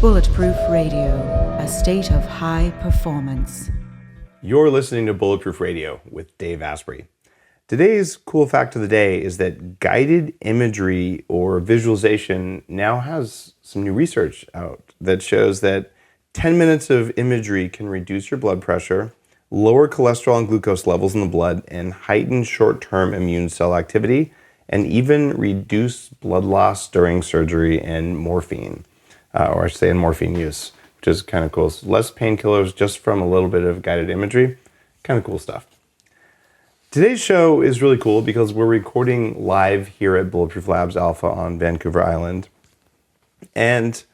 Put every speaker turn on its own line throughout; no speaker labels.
Bulletproof Radio, a state of high performance.
You're listening to Bulletproof Radio with Dave Asprey. Today's cool fact of the day is that guided imagery or visualization now has some new research out that shows that 10 minutes of imagery can reduce your blood pressure, lower cholesterol and glucose levels in the blood, and heighten short-term immune cell activity, and even reduce blood loss during surgery and morphine. Or I should say in morphine use, which is kind of cool. So less painkillers just from a little bit of guided imagery. Kind of cool stuff. Today's show is really cool because we're recording live here at Bulletproof Labs Alpha on Vancouver Island. And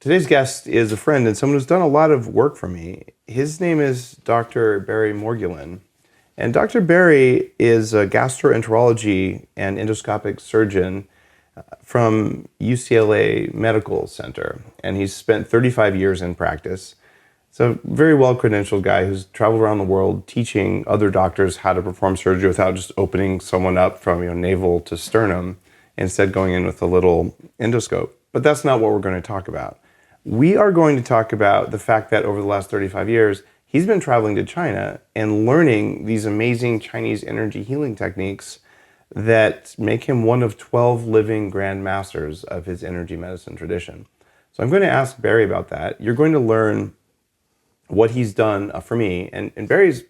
today's guest is a friend and someone who's done a lot of work for me. His name is Dr. Barry Morguelan. And Dr. Barry is a gastroenterology and endoscopic surgeon from UCLA Medical Center, and he's spent 35 years in practice. So very well-credentialed guy who's traveled around the world teaching other doctors how to perform surgery without just opening someone up from navel to sternum, instead going in with a little endoscope. But that's not what we're going to talk about. We are going to talk about the fact that over the last 35 years, he's been traveling to China and learning these amazing Chinese energy healing techniques that make him one of 12 living grandmasters of his energy medicine tradition. So I'm going to ask Barry about that. You're going to learn what he's done for me. And Barry's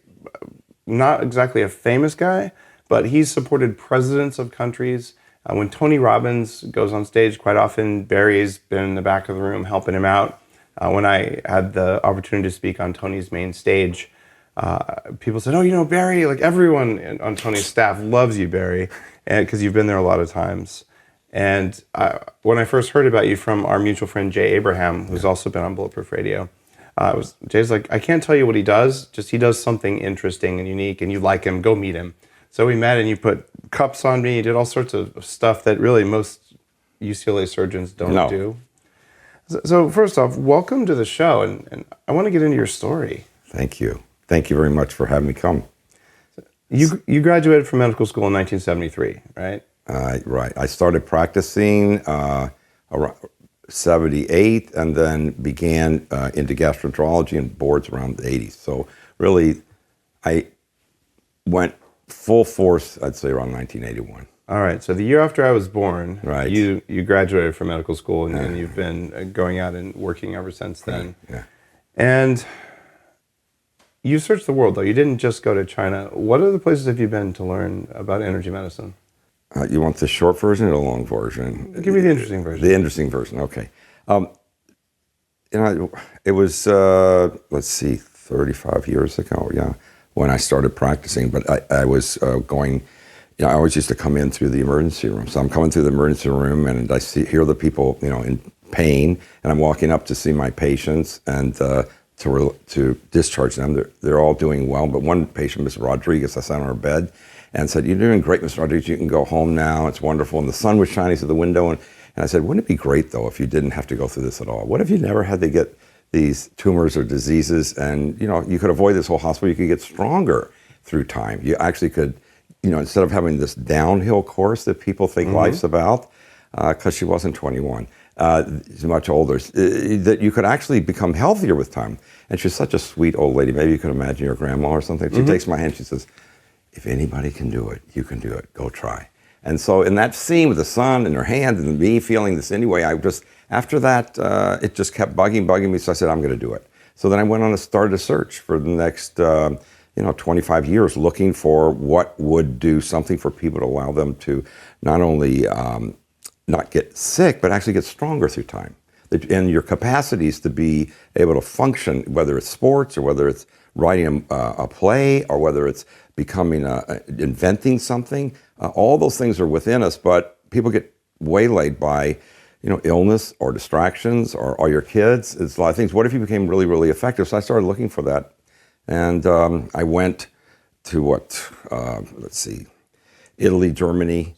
not exactly a famous guy, but he's supported presidents of countries. When Tony Robbins goes on stage, quite often Barry's been in the back of the room helping him out. When I had the opportunity to speak on Tony's main stage, people said, oh, Barry, like everyone on Tony's staff loves you, Barry, because you've been there a lot of times. And when I first heard about you from our mutual friend, Jay Abraham, who's also been on Bulletproof Radio, Jay's like, I can't tell you what he does, just he does something interesting and unique, and you like him, go meet him. So we met and you put cups on me, you did all sorts of stuff that really most UCLA surgeons don't do. So first off, welcome to the show, and I want to get into your story.
Thank you. Thank you very much for having me come.
You graduated from medical school in 1973, right?
Right. I started practicing around 78 and then began into gastroenterology and boards around the 80s. So really, I went full force, I'd say, around 1981.
All right. So the year after I was born,
right,
you graduated from medical school, and you've been going out and working ever since then.
Right. Yeah.
And you searched the world, though. You didn't just go to China. What other places have you been to learn about energy medicine?
You want the short version or the long version?
Give me the interesting version.
The interesting version, okay. It was, 35 years ago, when I started practicing. But I was going, I always used to come in through the emergency room. So I'm coming through the emergency room and I hear the people, in pain, and I'm walking up to see my patients and to discharge them. They're all doing well, but one patient, Mr. Rodriguez, I sat on her bed and said, you're doing great, Mr. Rodriguez, you can go home now, it's wonderful. And the sun was shining through the window, and I said, wouldn't it be great, though, if you didn't have to go through this at all? What if you never had to get these tumors or diseases, and you could avoid this whole hospital, you could get stronger through time. You actually could, instead of having this downhill course that people think life's about, because she wasn't 21, she's much older, that you could actually become healthier with time. And she's such a sweet old lady. Maybe you could imagine your grandma or something. She takes my hand, she says, if anybody can do it, you can do it. Go try. And so in that scene with the sun in her hand and me feeling this anyway, after that, it just kept bugging me. So I said, I'm going to do it. So then I went on and started a search for the next, 25 years, looking for what would do something for people to allow them to not only not get sick, but actually get stronger through time. And your capacities to be able to function, whether it's sports or whether it's writing a play or whether it's becoming, inventing something, all those things are within us, but people get waylaid by, illness or distractions or your kids. It's a lot of things. What if you became really, really effective? So I started looking for that. And I went to Italy, Germany,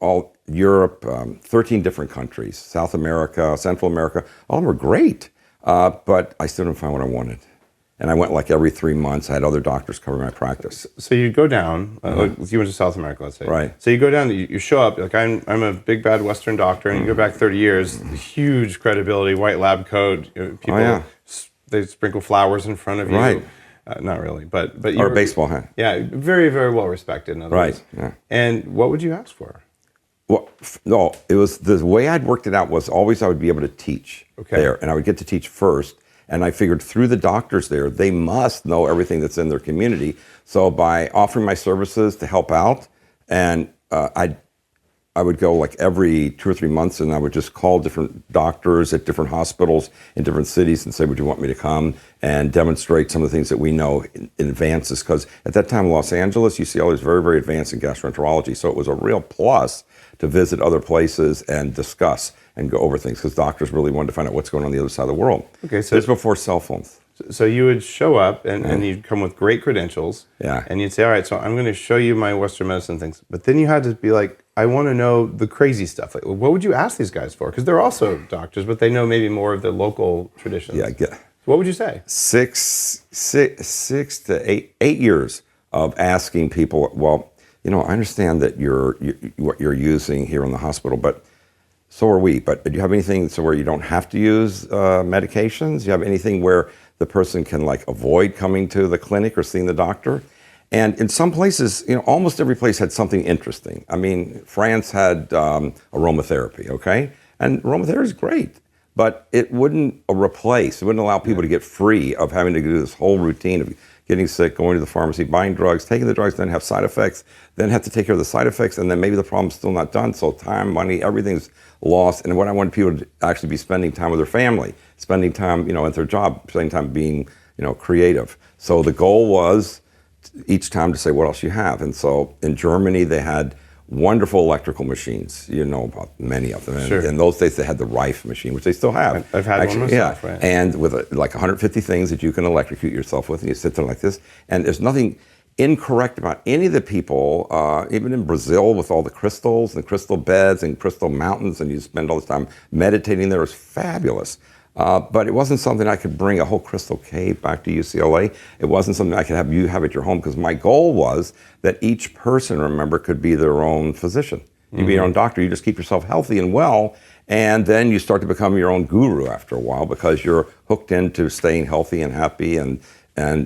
all Europe, 13 different countries, South America, Central America. All of them were great, but I still didn't find what I wanted. And I went like every 3 months. I had other doctors cover my practice.
So you go down, like you went to South America, let's say.
Right.
So you go down, you show up, like I'm a big bad Western doctor, and you go back 30 years, huge credibility, white lab coat, people, they sprinkle flowers in front of you.
Right.
Not really, but you
Or
were,
a baseball hat.
Yeah, very, very well respected, in other words.
Yeah.
And what would you ask for?
Well, no, it was the way I'd worked it out was always I would be able to teach there, and I would get to teach first. And I figured through the doctors there, they must know everything that's in their community. So by offering my services to help out, and I would go like every 2 or 3 months, and I would just call different doctors at different hospitals in different cities and say, would you want me to come and demonstrate some of the things that we know in advances? Because at that time, Los Angeles, UCLA was very, very advanced in gastroenterology. So it was a real plus to visit other places and discuss and go over things, because doctors really wanted to find out what's going on the other side of the world.
Okay, so
this was before cell phones.
So you would show up and you'd come with great credentials.
Yeah.
And you'd say, all right, so I'm going to show you my Western medicine things. But then you had to be like, I want to know the crazy stuff. Like, what would you ask these guys for? Because they're also doctors, but they know maybe more of the local traditions.
Yeah.
So what would you say?
Six to 8 years of asking people, well, I understand that what you're using here in the hospital, but so are we. But do you have anything so where you don't have to use medications? Do you have anything where the person can like avoid coming to the clinic or seeing the doctor? And in some places, almost every place had something interesting. I mean, France had aromatherapy, okay? And aromatherapy is great, but it wouldn't replace, it wouldn't allow people to get free of having to do this whole routine of getting sick, going to the pharmacy, buying drugs, taking the drugs, then have side effects, then have to take care of the side effects, and then maybe the problem's still not done. So time, money, everything's lost. And what I wanted people to actually be spending time with their family, spending time, at their job, spending time being, creative. So the goal was each time to say, what else you have? And so in Germany, they had wonderful electrical machines. You know about many of them. And
sure.
In those days, they had the Rife machine, which they still have.
I've had one myself, right?
And with like 150 things that you can electrocute yourself with, and you sit there like this. And there's nothing incorrect about any of the people, even in Brazil with all the crystals and crystal beds and crystal mountains, and you spend all this time meditating there. It's fabulous. But it wasn't something I could bring a whole crystal cave back to UCLA. It wasn't something I could have you have at your home, because my goal was that each person, remember, could be their own physician. You be your own doctor. You just keep yourself healthy and well, and then you start to become your own guru after a while, because you're hooked into staying healthy and happy and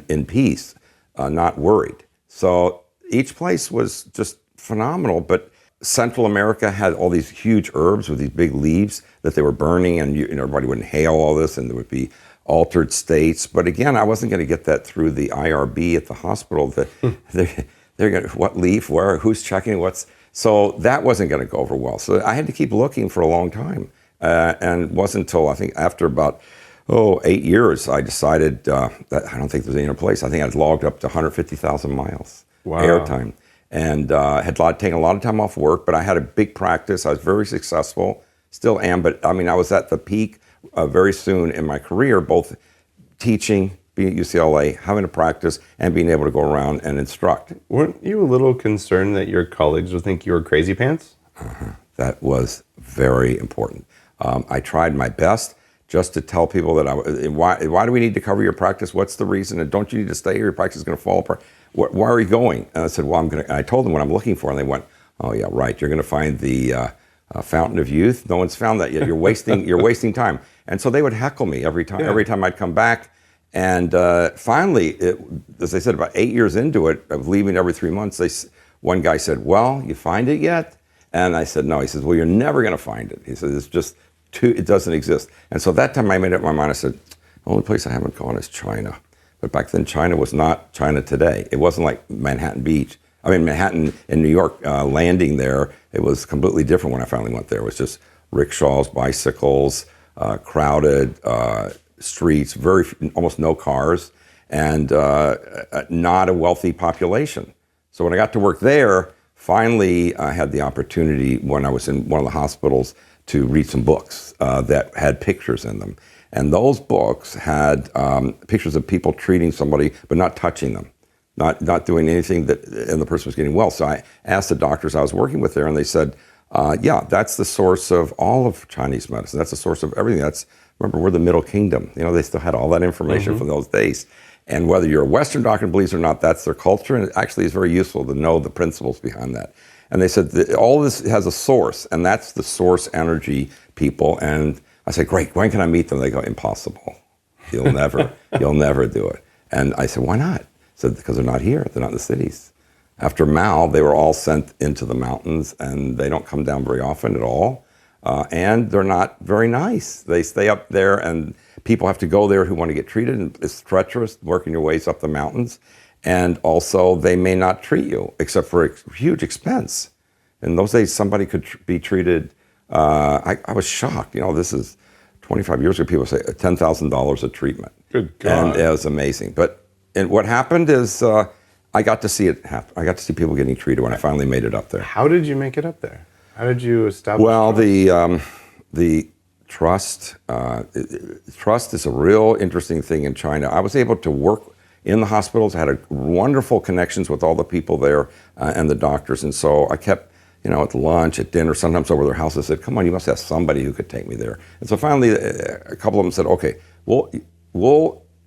in peace, not worried. So each place was just phenomenal, but Central America had all these huge herbs with these big leaves that they were burning, and everybody would inhale all this, and there would be altered states. But again, I wasn't going to get that through the IRB at the hospital. They're going to, what leaf, where, who's checking, so that wasn't going to go over well. So I had to keep looking for a long time, and it wasn't until I think after about 8 years I decided that I don't think there's any other place. I think I'd logged up to 150,000 miles airtime. And had taken a lot of time off work, but I had a big practice. I was very successful, still am, but I mean, I was at the peak very soon in my career, both teaching, being at UCLA, having a practice, and being able to go around and instruct.
Weren't you a little concerned that your colleagues would think you were crazy pants?
That was very important. I tried my best just to tell people that why do we need to cover your practice? What's the reason? And don't you need to stay here? Your practice is going to fall apart. Why are you going? And I said, well, I told them what I'm looking for, and they went, oh yeah, right. You're going to find the fountain of youth. No one's found that yet. You're wasting time. And so they would heckle me every time. Yeah. Every time I'd come back, and finally, as I said, about 8 years into it, of leaving every 3 months, one guy said, well, you find it yet? And I said, no. He says, well, you're never going to find it. He says, it's just it doesn't exist. And so that time I made up my mind. I said, the only place I haven't gone is China. But back then, China was not China today. It wasn't like Manhattan Beach. I mean, Manhattan in New York, landing there, it was completely different when I finally went there. It was just rickshaws, bicycles, crowded streets, almost no cars, and not a wealthy population. So when I got to work there, finally I had the opportunity when I was in one of the hospitals to read some books that had pictures in them. And those books had pictures of people treating somebody but not touching them, not doing anything and the person was getting well. So I asked the doctors I was working with there, and they said, yeah, that's the source of all of Chinese medicine. That's the source of everything. Remember, we're the Middle Kingdom. They still had all that information from those days. And whether you're a Western doctor and believes or not, that's their culture. And it actually is very useful to know the principles behind that. And they said that all this has a source, and that's the source energy people. And I said, great, when can I meet them? They go, impossible. You'll never do it. And I said, why not? I said, because they're not here. They're not in the cities. After Mao, they were all sent into the mountains, and they don't come down very often at all. And they're not very nice. They stay up there, and people have to go there who want to get treated, and it's treacherous working your ways up the mountains. And also, they may not treat you, except for a huge expense. In those days, somebody could be treated, I was shocked. This is 25 years ago, people say $10,000 a treatment.
Good God.
And it was amazing. And what happened is I got to see it happen. I got to see people getting treated when I finally made it up there.
How did you make it up there? How did you establish
the trust, trust is a real interesting thing in China. I was able to work in the hospitals. I had wonderful connections with all the people there and the doctors. And so I kept, at lunch, at dinner, sometimes over their house, I said, come on, you must have somebody who could take me there. And so finally, a couple of them said, okay,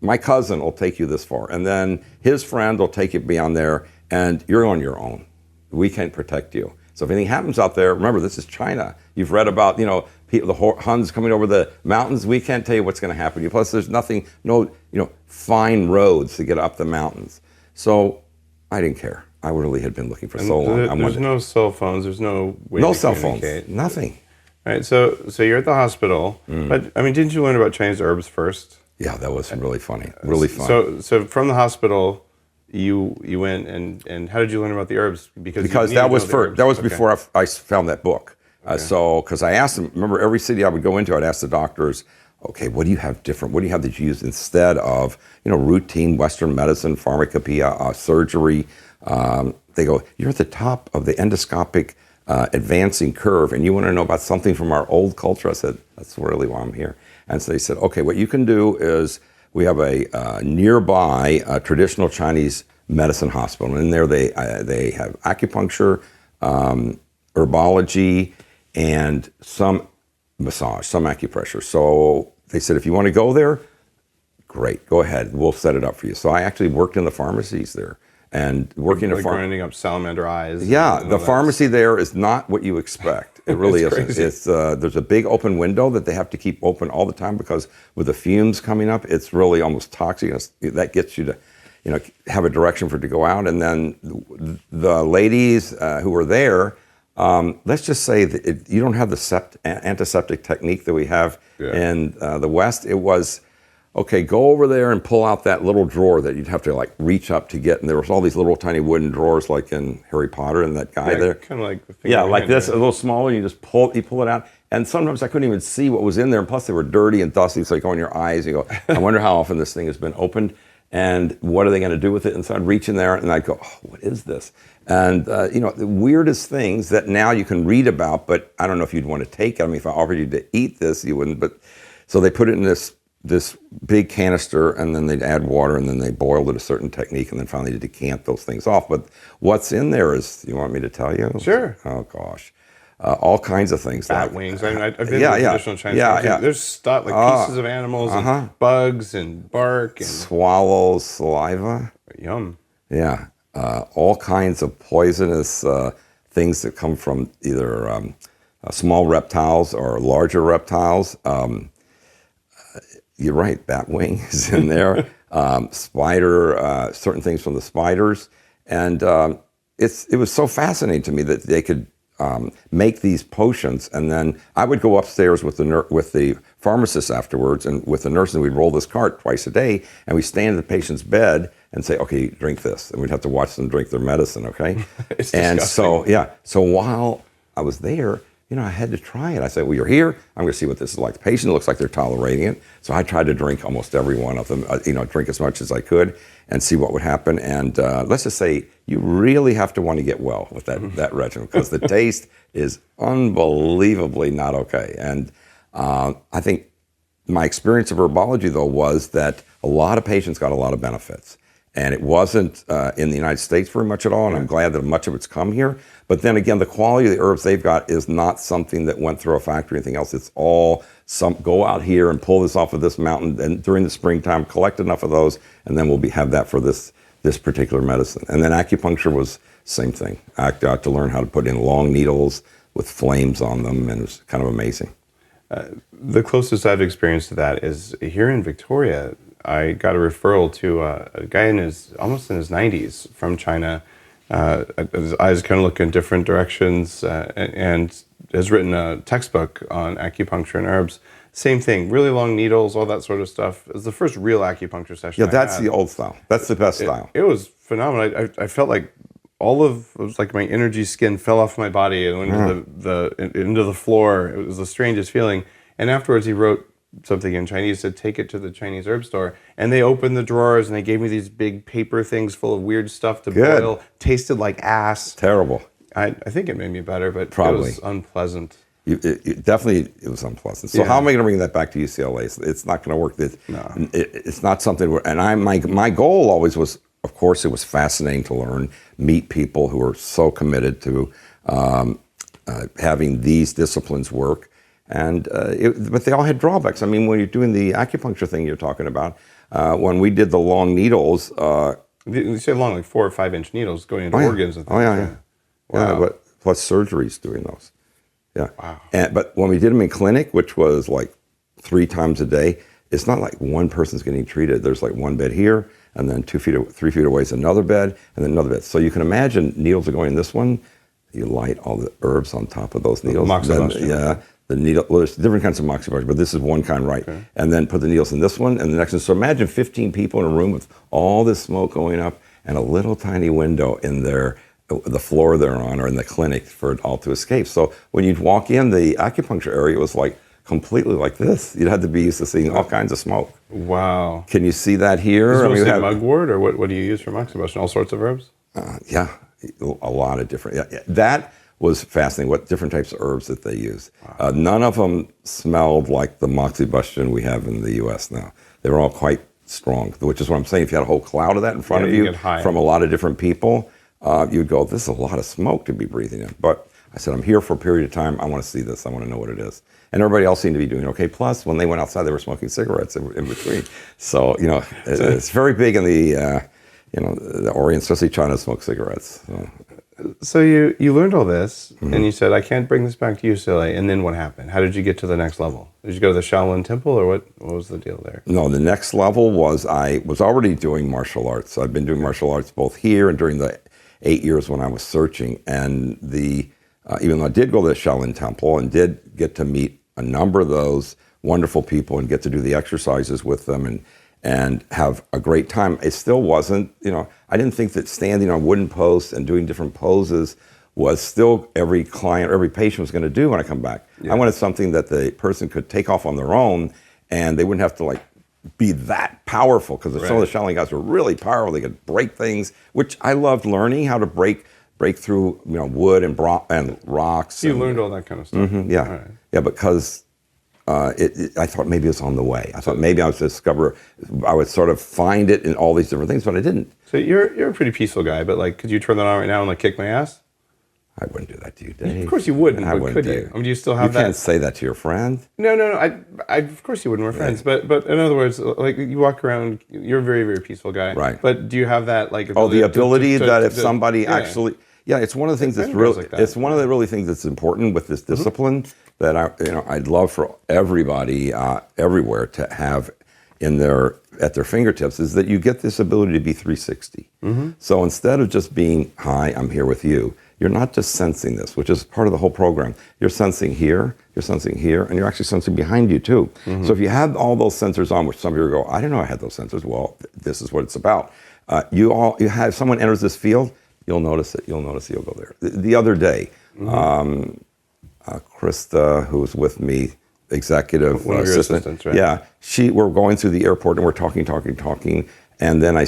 my cousin will take you this far. And then his friend will take you beyond there, and you're on your own. We can't protect you. So if anything happens out there, remember, this is China. You've read about, the Huns coming over the mountains. We can't tell you what's going to happen to you. Plus, there's no fine roads to get up the mountains. So I didn't care. I really had been looking for so long.
There's no cell phones. There's no way to
cell
communicate.
phones. Nothing.
All right. So you're at the hospital, but didn't you learn about Chinese herbs first?
Yeah, that was really funny. Really fun.
So from the hospital, you went and how did you learn about the herbs?
Because that was first. That was before I found that book. Because I asked them. Remember, every city I would go into, I'd ask the doctors, okay, what do you have different? What do you have that you use instead of routine Western medicine, pharmacopoeia, surgery? They go, you're at the top of the endoscopic advancing curve, and you want to know about something from our old culture? I said, that's really why I'm here. And so they said, okay, what you can do is we have a nearby traditional Chinese medicine hospital. And in there they have acupuncture, herbology, and some massage, some acupressure. So they said, if you want to go there, great, go ahead. We'll set it up for you. So I actually worked in the pharmacies there. And working
like grinding up salamander eyes.
Yeah, the pharmacy there is not what you expect. It really isn't. It's there's a big open window that they have to keep open all the time because with the fumes coming up, it's really almost toxic. That gets you to, have a direction for it to go out. And then the ladies who were there, let's just say that you don't have the antiseptic technique that we have in the West. It was, okay, go over there and pull out that little drawer that you'd have to reach up to get. And there was all these little tiny wooden drawers like in Harry Potter and that guy there.
Kind of like the thing
like this, a little smaller, you just pull it out. And sometimes I couldn't even see what was in there. And plus they were dirty and dusty. So you go in your eyes, you go, I wonder how often this thing has been opened and what are they going to do with it? And so I'd reach in there and I'd go, oh, what is this? And, the weirdest things that now you can read about, but I don't know if you'd want to take it. I mean, if I offered you to eat this, you wouldn't. But so they put it in this big canister, and then they'd add water, and then they boiled it a certain technique, and then finally decant those things off. But what's in there is, you want me to tell you?
Sure.
Oh, gosh. All kinds of things.
Bat wings. I mean, I've been to traditional Chinese food. There's stuff like pieces of animals and bugs and bark. And
swallows, saliva.
Yum.
Yeah. All kinds of poisonous things that come from either small reptiles or larger reptiles. You're right, bat wing is in there. Spider, certain things from the spiders. And it was so fascinating to me that they could make these potions. And then I would go upstairs with the pharmacist afterwards and with the nurse, and we'd roll this cart twice a day. And we'd stand at the patient's bed and say, okay, drink this. And we'd have to watch them drink their medicine, okay?
It's
and
disgusting.
So while I was there, I had to try it. I said, well, you're here. I'm going to see what this is like. The patient looks like they're tolerating it. So I tried to drink almost every one of them, drink as much as I could and see what would happen. And let's just say you really have to want to get well with that regimen because the taste is unbelievably not okay. And I think my experience of herbology, though, was that a lot of patients got a lot of benefits. And it wasn't in the United States very much at all, and I'm glad that much of it's come here. But then again, the quality of the herbs they've got is not something that went through a factory or anything else. It's all go out here and pull this off of this mountain, and during the springtime, collect enough of those, and then we'll have that for this particular medicine. And then acupuncture was same thing. I got to learn how to put in long needles with flames on them, and it was kind of amazing.
The closest I've experienced to that is here in Victoria. I got a referral to a guy almost in his 90s from China. His eyes kind of look in different directions, and has written a textbook on acupuncture and herbs. Same thing, really long needles, all that sort of stuff. It was the first real acupuncture session.
Yeah, that's the old style. That's the best style.
It was phenomenal. I felt like it was like my energy skin fell off my body and went into the floor. It was the strangest feeling. And afterwards, he wrote something in Chinese, said take it to the Chinese herb store, and they opened the drawers and they gave me these big paper things full of weird stuff to boil. Tasted like ass.
Terrible.
I think it made me better, but
Probably.
It was unpleasant.
It was unpleasant. So how am I going to bring that back to UCLA? It's not going to work. It's not something where, and my goal always was, of course, it was fascinating to learn, meet people who are so committed to having these disciplines work. But they all had drawbacks. I mean, when you're doing the acupuncture thing you're talking about, when we did the long needles.
You say long, like 4 or 5 inch needles going into organs and things.
Oh, yeah.
Wow.
Yeah, but plus surgeries doing those. Yeah.
Wow.
But when we did them in clinic, which was like 3 times a day, it's not like one person's getting treated. There's like one bed here, and then 3 feet away is another bed, and then another bed. So you can imagine needles are going in this one. You light all the herbs on top of those needles.
Moxibustion.
The needle, well, there's different kinds of moxibustion, but this is one kind, right? Okay. And then put the needles in this one and the next one. So imagine 15 people in a room with all this smoke going up and a little tiny window in the floor they're on, or in the clinic, for it all to escape. So when you'd walk in the acupuncture area, it was like completely like this. You'd have to be used to seeing all kinds of smoke.
Wow.
Can you see that here?
Is it mostly mugwort, or what do you use for moxibustion? All sorts of herbs?
Yeah, a lot of different. Yeah. That was fascinating, what different types of herbs that they used. Wow. None of them smelled like the moxibustion we have in the U.S. now. They were all quite strong, which is what I'm saying. If you had a whole cloud of that in front of you from a lot of different people, you'd go, this is a lot of smoke to be breathing in. But I said, I'm here for a period of time. I want to see this. I want to know what it is. And everybody else seemed to be doing okay. Plus, when they went outside, they were smoking cigarettes in between. So, it's very big in the Orient, especially China, smokes cigarettes.
So you learned all this, and you said, I can't bring this back to UCLA. And then what happened? How did you get to the next level? Did you go to the Shaolin Temple, or what was the deal there?
No, the next level was I was already doing martial arts. I've been doing martial arts both here and during the 8 years when I was searching. And even though I did go to the Shaolin Temple and did get to meet a number of those wonderful people and get to do the exercises with them and have a great time, it still wasn't, I didn't think that standing on wooden posts and doing different poses was still every client or every patient was going to do when I come back. Yeah. I wanted something that the person could take off on their own, and they wouldn't have to be that powerful, because some of the Shaolin guys were really powerful. They could break things, which I loved learning how to break through wood and rocks.
You learned all that kind of stuff.
Mm-hmm, yeah. Right. Yeah, because I thought maybe it was on the way. I thought maybe I would sort of find it in all these different things, but I didn't.
So you're a pretty peaceful guy, but could you turn that on right now and kick my ass?
I wouldn't do that to you, Dave.
Of course you wouldn't, but could you? Do you still have that?
You can't say that to your friend.
No. I of course you wouldn't. We're friends. But in other words, you walk around, you're a very, very peaceful guy.
Right.
But do you have that
the ability that if somebody actually... Yeah, it's one of the things that's really... It's one of the really things that's important with this discipline that I'd love for everybody everywhere to have at their fingertips, is that you get this ability to be 360. Mm-hmm. So instead of just being, hi, I'm here with you, you're not just sensing this, which is part of the whole program. You're sensing here, and you're actually sensing behind you too. Mm-hmm. So if you have all those sensors on, which some people go, I didn't know I had those sensors. Well, this is what it's about. If someone enters this field, you'll notice it. You'll go there. The other day, Krista, who was with me, executive
one of your
assistant,
right?
Yeah, we're going through the airport and we're talking, and then I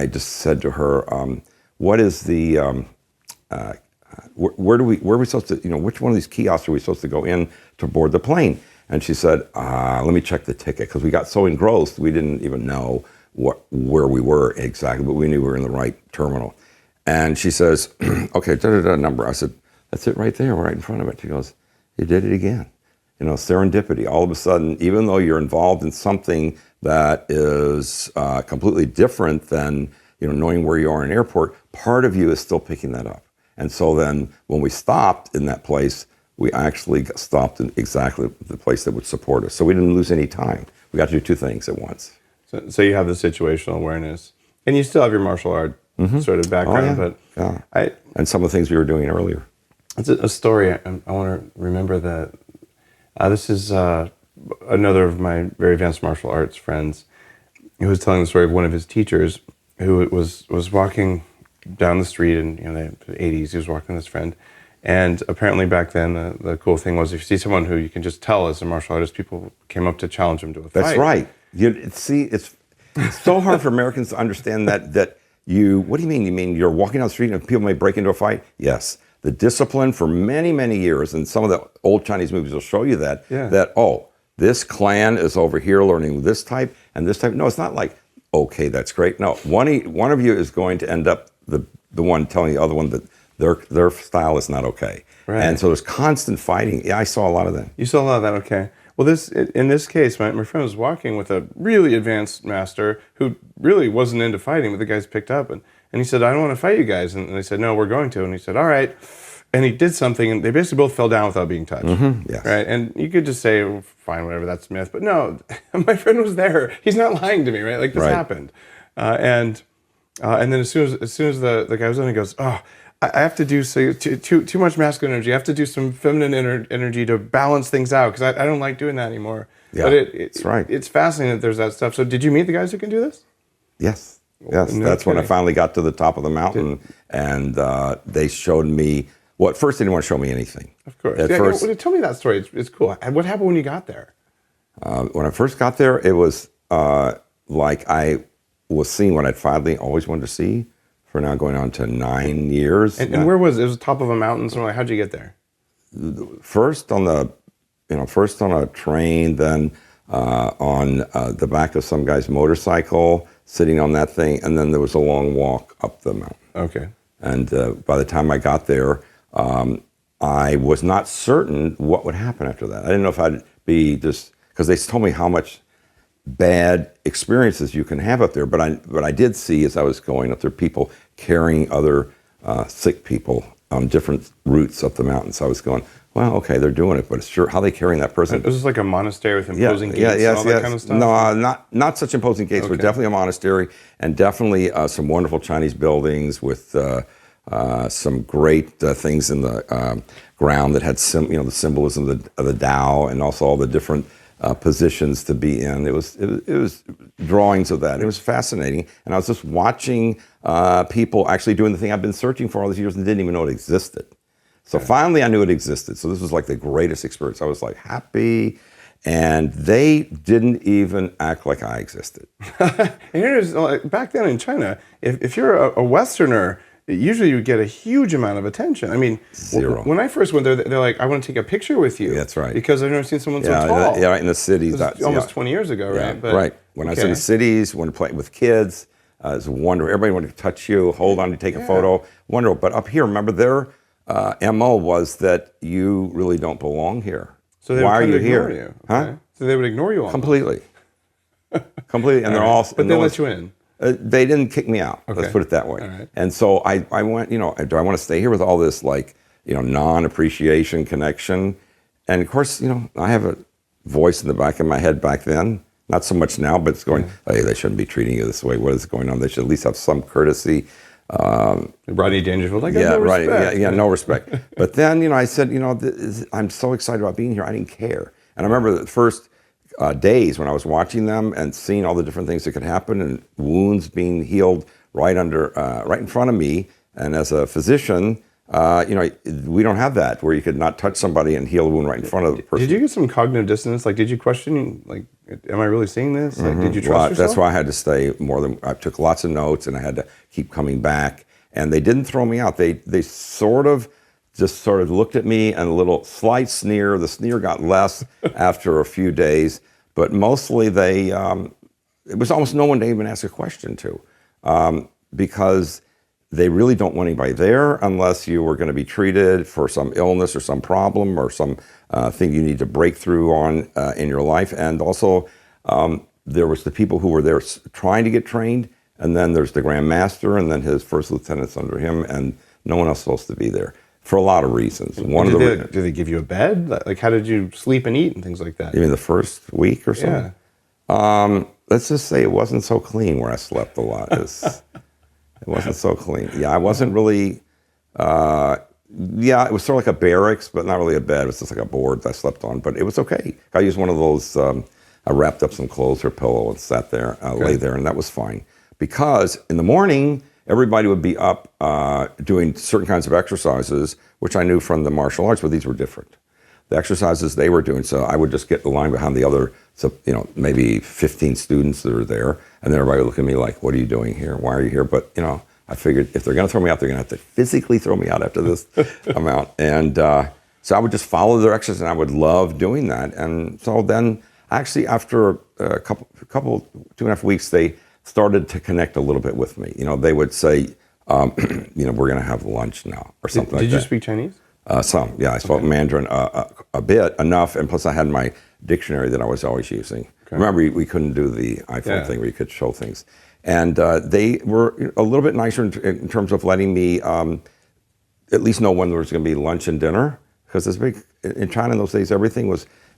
just said to her, "What is the where are we supposed to? Which one of these kiosks are we supposed to go in to board the plane?" And she said, "Let me check the ticket," because we got so engrossed we didn't even know where we were exactly, but we knew we were in the right terminal. And she says, okay, number. I said, that's it right there, right in front of it. She goes, you did it again. Serendipity. All of a sudden, even though you're involved in something that is completely different than knowing where you are in an airport, part of you is still picking that up. And so then when we stopped in that place, we actually stopped in exactly the place that would support us. So we didn't lose any time. We got to do two things at once.
So you have the situational awareness, and you still have your martial art sort of background,
and some of the things we were doing earlier.
It's a story. I want to remember that. This is another of my very advanced martial arts friends who was telling the story of one of his teachers who was walking down the street in the 80s. He was walking with his friend, and apparently back then the cool thing was if you see someone who you can just tell is a martial artist, people came up to challenge him to a fight.
That's right. It's so hard for Americans to understand that you. What do you mean? You mean you're walking down the street and people may break into a fight? Yes. The discipline for many, many years, and some of the old Chinese movies will show you that, this clan is over here learning this type and this type. No, it's not like, okay, that's great. No, one of you is going to end up the one telling the other one that their style is not okay. Right. And so there's constant fighting. Yeah, I saw a lot of that.
You saw a lot of that, okay. Well, in this case, my friend was walking with a really advanced master who really wasn't into fighting, but the guys picked up and he said, I don't want to fight you guys. And they said, no, we're going to. And he said, all right. And he did something, and they basically both fell down without being touched.
Yes.
Right? And you could just say, oh, fine, whatever, that's myth. But no, my friend was there. He's not lying to me, right? Like, this happened. And then as soon as the guy was done, he goes, oh, I have to do too much masculine energy. I have to do some feminine energy to balance things out because I don't like doing that anymore.
Yeah,
but
it's right.
It's fascinating that there's that stuff. So did you meet the guys who can do this?
Yes. Yes, no that's kidding. When I finally got to the top of the mountain, and they showed me. Well, at first they didn't want to show me anything.
Of course. Tell me that story. It's cool. What happened when you got there?
When I first got there, it was like I was seeing what I'd finally always wanted to see for now going on to 9 years.
And where was it? It was the top of a mountain. So how'd you get there?
First on a train, then on the back of some guy's motorcycle, sitting on that thing, and then there was a long walk up the mountain.
Okay.
And by the time I got there, I was not certain what would happen after that. I didn't know if I'd be just, because they told me how much bad experiences you can have up there, but I did see as I was going up there, people carrying other sick people on different routes up the mountain. So I was going, well, okay, they're doing it, but sure, how are they carrying that person?
This is like a monastery with imposing gates and all that kind of stuff?
No, not such imposing gates, but definitely a monastery, and definitely some wonderful Chinese buildings with some great things in the ground that had the symbolism of the Tao, and also all the different positions to be in. It was drawings of that. It was fascinating, and I was just watching people actually doing the thing I've been searching for all these years and didn't even know it existed. So finally I knew it existed. So this was like the greatest experience. I was like happy, and they didn't even act like I existed.
And here's, back then in China, if you're a Westerner, usually you get a huge amount of attention. I mean,
zero.
When I first went there, they're like, I want to take a picture with you.
That's right.
Because I've never seen someone so tall.
Yeah, right in the cities.
Almost 20 years ago, right?
Yeah, right. When I was in the cities, when playing with kids, it was wonderful. Everybody wanted to touch you, hold on to take a photo. Wonderful. But up here, remember, their MO was that you really don't belong here.
So they
Why are you here?
You. Okay. Huh? So they would ignore you all
completely. Completely. And they're all...
But they let you in.
They didn't kick me out. Okay. Let's put it that way.
Right.
And so I went, do I want to stay here with all this non-appreciation connection? And of course, I have a voice in the back of my head back then. Not so much now, but it's going, hey, they shouldn't be treating you this way. What is going on? They should at least have some courtesy.
Rodney Dangerfield, no respect.
No respect. But then, I said, I'm so excited about being here. I didn't care. And I remember the first days when I was watching them and seeing all the different things that could happen and wounds being healed right in front of me. And as a physician, we don't have that where you could not touch somebody and heal a wound right in front of the person.
Did you get some cognitive dissonance? Like, did you question, am I really seeing this? Like, did you trust yourself?
That's why I had to stay I took lots of notes, and I had to keep coming back. And they didn't throw me out. They sort of looked at me and a little slight sneer. The sneer got less after a few days, but mostly they it was almost no one to even ask a question to, because they really don't want anybody there unless you were going to be treated for some illness or some problem or some thing you need to break through on in your life. And also, there was the people who were there trying to get trained, and then there's the grandmaster, and then his first lieutenants under him, and no one else supposed to be there for a lot of reasons.
Did they give you a bed? Like, how did you sleep and eat and things like that?
You mean the first week or so?
Yeah.
Let's just say it wasn't so clean where I slept a lot. It wasn't so clean. Yeah, I wasn't really, it was sort of like a barracks, but not really a bed. It was just like a board that I slept on, but it was okay. I used one of those, I wrapped up some clothes or pillow and sat there, lay there, and that was fine. Because in the morning, everybody would be up doing certain kinds of exercises, which I knew from the martial arts, but these were different. The exercises they were doing, so I would just get the line behind the other, so, maybe 15 students that are there, and then everybody would look at me like, what are you doing here? Why are you here? But, I figured if they're going to throw me out, they're going to have to physically throw me out after this amount. And so I would just follow their exercises, and I would love doing that. And so then, actually, after a couple, 2.5 weeks, they started to connect a little bit with me. They would say, we're going to have lunch now, or something like that.
Did you speak Chinese?
Some, yeah. I spoke Mandarin a bit, enough, and plus I had my dictionary that I was always using. Okay. Remember, we couldn't do the iPhone thing where you could show things. And they were a little bit nicer in terms of letting me at least know when there was going to be lunch and dinner, because in China in those days, everything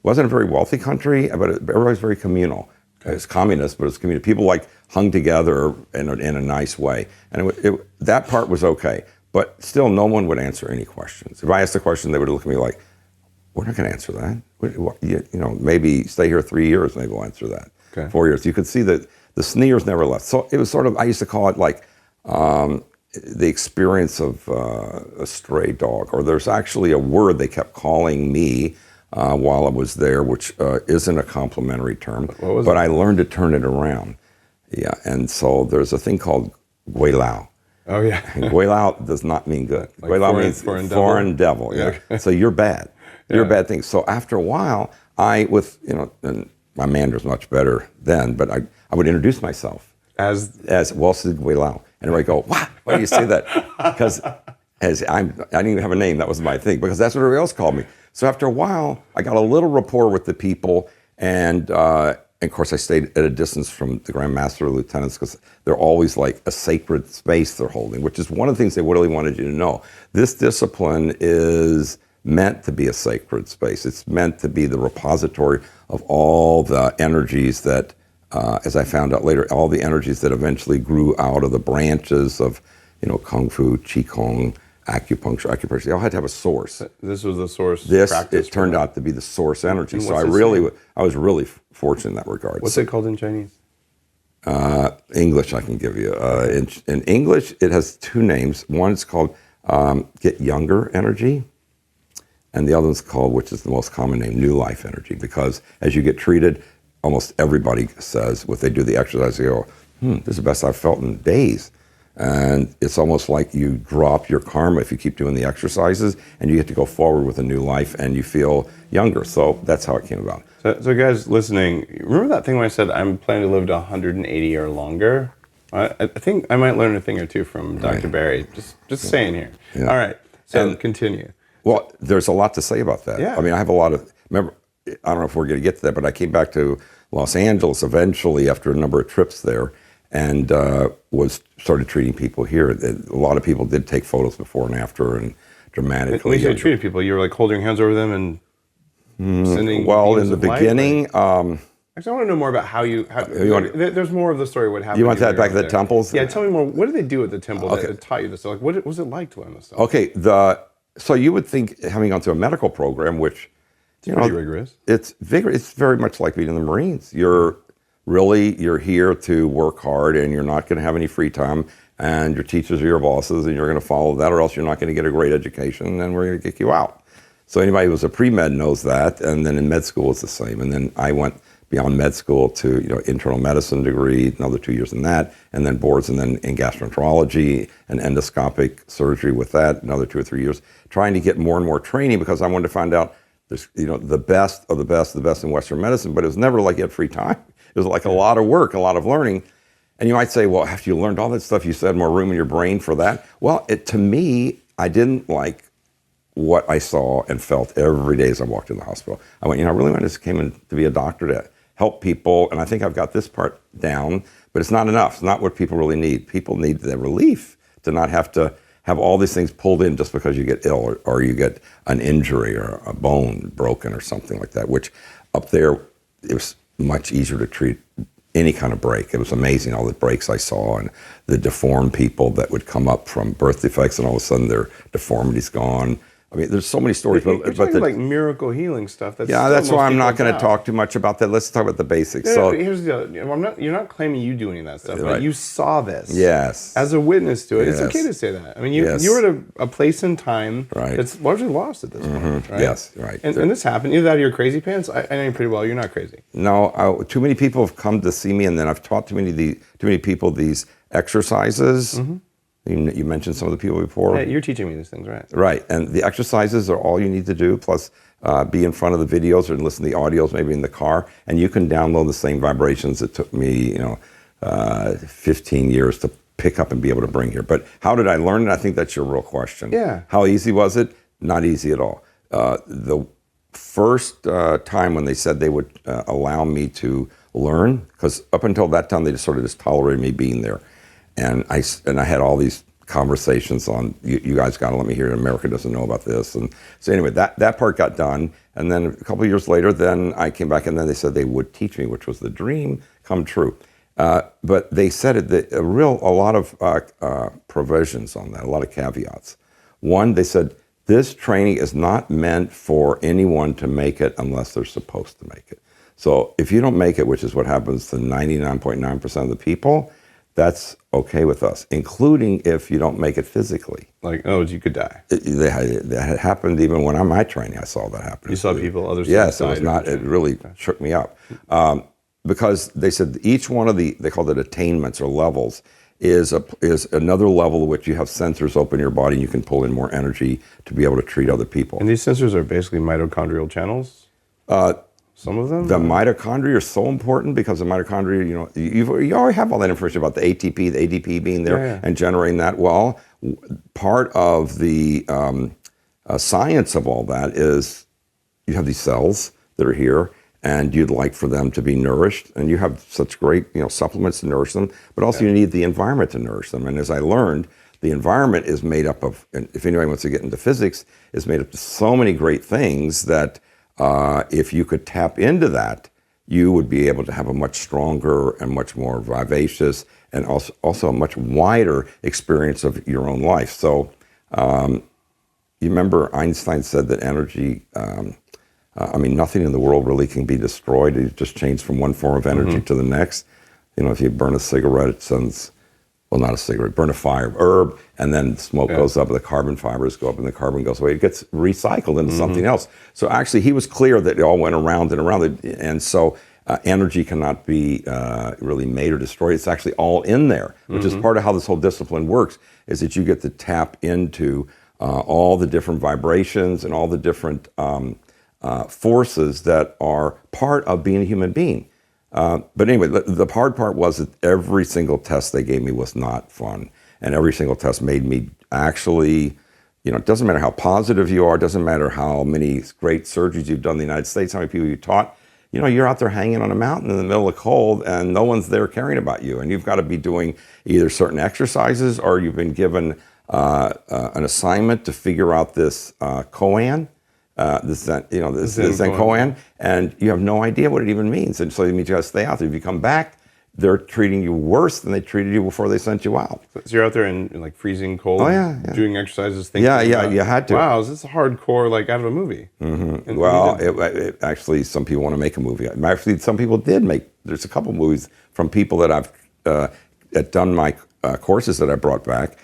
wasn't a very wealthy country, but everybody was very communal. Okay. It's communist, but it's communal. People hung together in a nice way, and that part was okay. But still, no one would answer any questions. If I asked a question, they would look at me like, we're not going to answer that. Maybe stay here 3 years, maybe we'll answer that. Okay. 4 years. You could see that the sneers never left. So it was sort of, I used to call it like the experience of a stray dog. Or there's actually a word they kept calling me while I was there, which isn't a complimentary term. But I learned to turn it around. Yeah, and so there's a thing called guilao.
Oh, yeah.
Guilao does not mean good. Like guilao means foreign devil. Yeah. Okay. So you're bad. You're a bad thing. So after a while, and my Mandarin's much better then, but I would introduce myself as Walsid Guilao. And everybody go, wow, why do you say that? Because I didn't even have a name. That was my thing, because that's what everybody else called me. So after a while, I got a little rapport with the people, and of course, I stayed at a distance from the grandmaster lieutenants, because they're always like a sacred space they're holding, which is one of the things they really wanted you to know. This discipline is meant to be a sacred space. It's meant to be the repository of all the energies that, as I found out later, all the energies that eventually grew out of the branches of, Kung Fu, Qigong, Acupuncture. They all had to have a source.
This was the source.
It turned out to be the source energy. So I was really fortunate in that regard.
What's it called in Chinese?
English, I can give you. In English, it has two names. One is called Get Younger Energy, and the other one's called, which is the most common name, New Life Energy. Because as you get treated, almost everybody says, if they do the exercise, they go, this is the best I've felt in days. And it's almost like you drop your karma if you keep doing the exercises, and you get to go forward with a new life, and you feel younger. So that's how it came about.
So guys listening, remember that thing when I said I'm planning to live to 180 or longer? I think I might learn a thing or two from Dr. Barry. Just saying here. Yeah. All right. So continue.
Well, there's a lot to say about that. Yeah. I mean, I have a lot of, remember, I don't know if we're going to get to that, but I came back to Los Angeles eventually after a number of trips there, and started treating people here. A lot of people did take photos before and after, and dramatically.
When you treated people, you were like holding your hands over them and sending.
Well, in the beginning.
Actually, I want to know more about how there's more of the story. What happened?
You want that back at the temples?
Yeah, tell me more. What did they do at the temple that taught you this? Like, what was it like to learn this stuff?
Okay, so you would think, having gone through a medical program, which
it's pretty rigorous.
It's vigorous. It's very much like being in the Marines. You're here to work hard, and you're not going to have any free time, and your teachers are your bosses, and you're going to follow that, or else you're not going to get a great education, and we're going to kick you out. So anybody who was a pre-med knows that, and then in med school it's the same. And then I went beyond med school to internal medicine degree, another 2 years in that, and then boards, and then in gastroenterology and endoscopic surgery with that, another 2 or 3 years, trying to get more and more training, because I wanted to find out there's the best of the best in Western medicine, but it was never like you had free time. was like a lot of work, a lot of learning. And you might say, well, after you learned all that stuff, you said more room in your brain for that. Well, to me, I didn't like what I saw and felt every day as I walked in the hospital. I went, I really just came in to be a doctor to help people, and I think I've got this part down, but it's not enough. It's not what people really need. People need the relief to not have to have all these things pulled in just because you get ill or you get an injury or a bone broken or something like that, which up there, it was much easier to treat any kind of break. It was amazing, all the breaks I saw and the deformed people that would come up from birth defects and all of a sudden their deformity's gone. I mean, there's so many stories.
You're talking like miracle healing stuff.
That's why I'm not going to talk too much about that. Let's talk about the basics.
Here's the other. You're not claiming you do any of that stuff, but you saw this.
Yes.
As a witness to it.
Yes.
It's okay to say that. I mean, you were at a place in time that's largely lost at this point, right?
Yes, right.
And this happened. Either that or you're crazy pants. I know you pretty well. You're not crazy.
No, too many people have come to see me, and then I've taught too many people these exercises. Mm-hmm. You mentioned some of the people before.
Yeah, you're teaching me these things, right?
Right, and the exercises are all you need to do, plus be in front of the videos or listen to the audios maybe in the car, and you can download the same vibrations it took me 15 years to pick up and be able to bring here. But how did I learn it? I think that's your real question.
Yeah.
How easy was it? Not easy at all. The first time when they said they would allow me to learn, because up until that time they just sort of tolerated me being there. And I had all these conversations on, you guys got to let me hear it. America doesn't know about this. And so anyway, that part got done. And then a couple of years later, then I came back and then they said they would teach me, which was the dream come true. But they said a lot of provisions on that, a lot of caveats. One, they said, this training is not meant for anyone to make it unless they're supposed to make it. So if you don't make it, which is what happens to 99.9% of the people, that's okay with us, including if you don't make it physically.
Like, you could die.
That happened even when my training. I saw that happen.
You saw people, others.
Yes, it was not. It really shook me up because they said each one of they called it attainments or levels is another level in which you have sensors open your body and you can pull in more energy to be able to treat other people.
And these sensors are basically mitochondrial channels. Some of them?
The mitochondria are so important because the mitochondria, you already have all that information about the ATP, the ADP being there and generating that. Well, part of the science of all that is you have these cells that are here and you'd like for them to be nourished and you have such great supplements to nourish them, but also you need the environment to nourish them. And as I learned, the environment is made up of, and if anybody wants to get into physics, is made up of so many great things that if you could tap into that, you would be able to have a much stronger and much more vivacious and also a much wider experience of your own life. So you remember Einstein said that energy, nothing in the world really can be destroyed. It just changes from one form of energy to the next. If you burn a cigarette, it sends, not a cigarette, burn a fire, herb, and then smoke goes up, and the carbon fibers go up, and the carbon goes away. It gets recycled into something else. So actually, he was clear that it all went around and around. And so energy cannot be really made or destroyed. It's actually all in there, which is part of how this whole discipline works, is that you get to tap into all the different vibrations and all the different forces that are part of being a human being. But anyway, the hard part was that every single test they gave me was not fun. And every single test made me actually, it doesn't matter how positive you are, it doesn't matter how many great surgeries you've done in the United States, how many people you taught, you're out there hanging on a mountain in the middle of cold and no one's there caring about you. And you've got to be doing either certain exercises or you've been given an assignment to figure out this koan. This Zen koan, and you have no idea what it even means. And so you got to stay out there. If you come back, they're treating you worse than they treated you before they sent you out.
So you're out there in like freezing cold, doing exercises, thinking
you had to.
Wow, is this hardcore like out of a movie?
Mm-hmm. Well, it actually, some people want to make a movie. Actually, some people did make, there's a couple movies from people that I've that done my courses that I brought back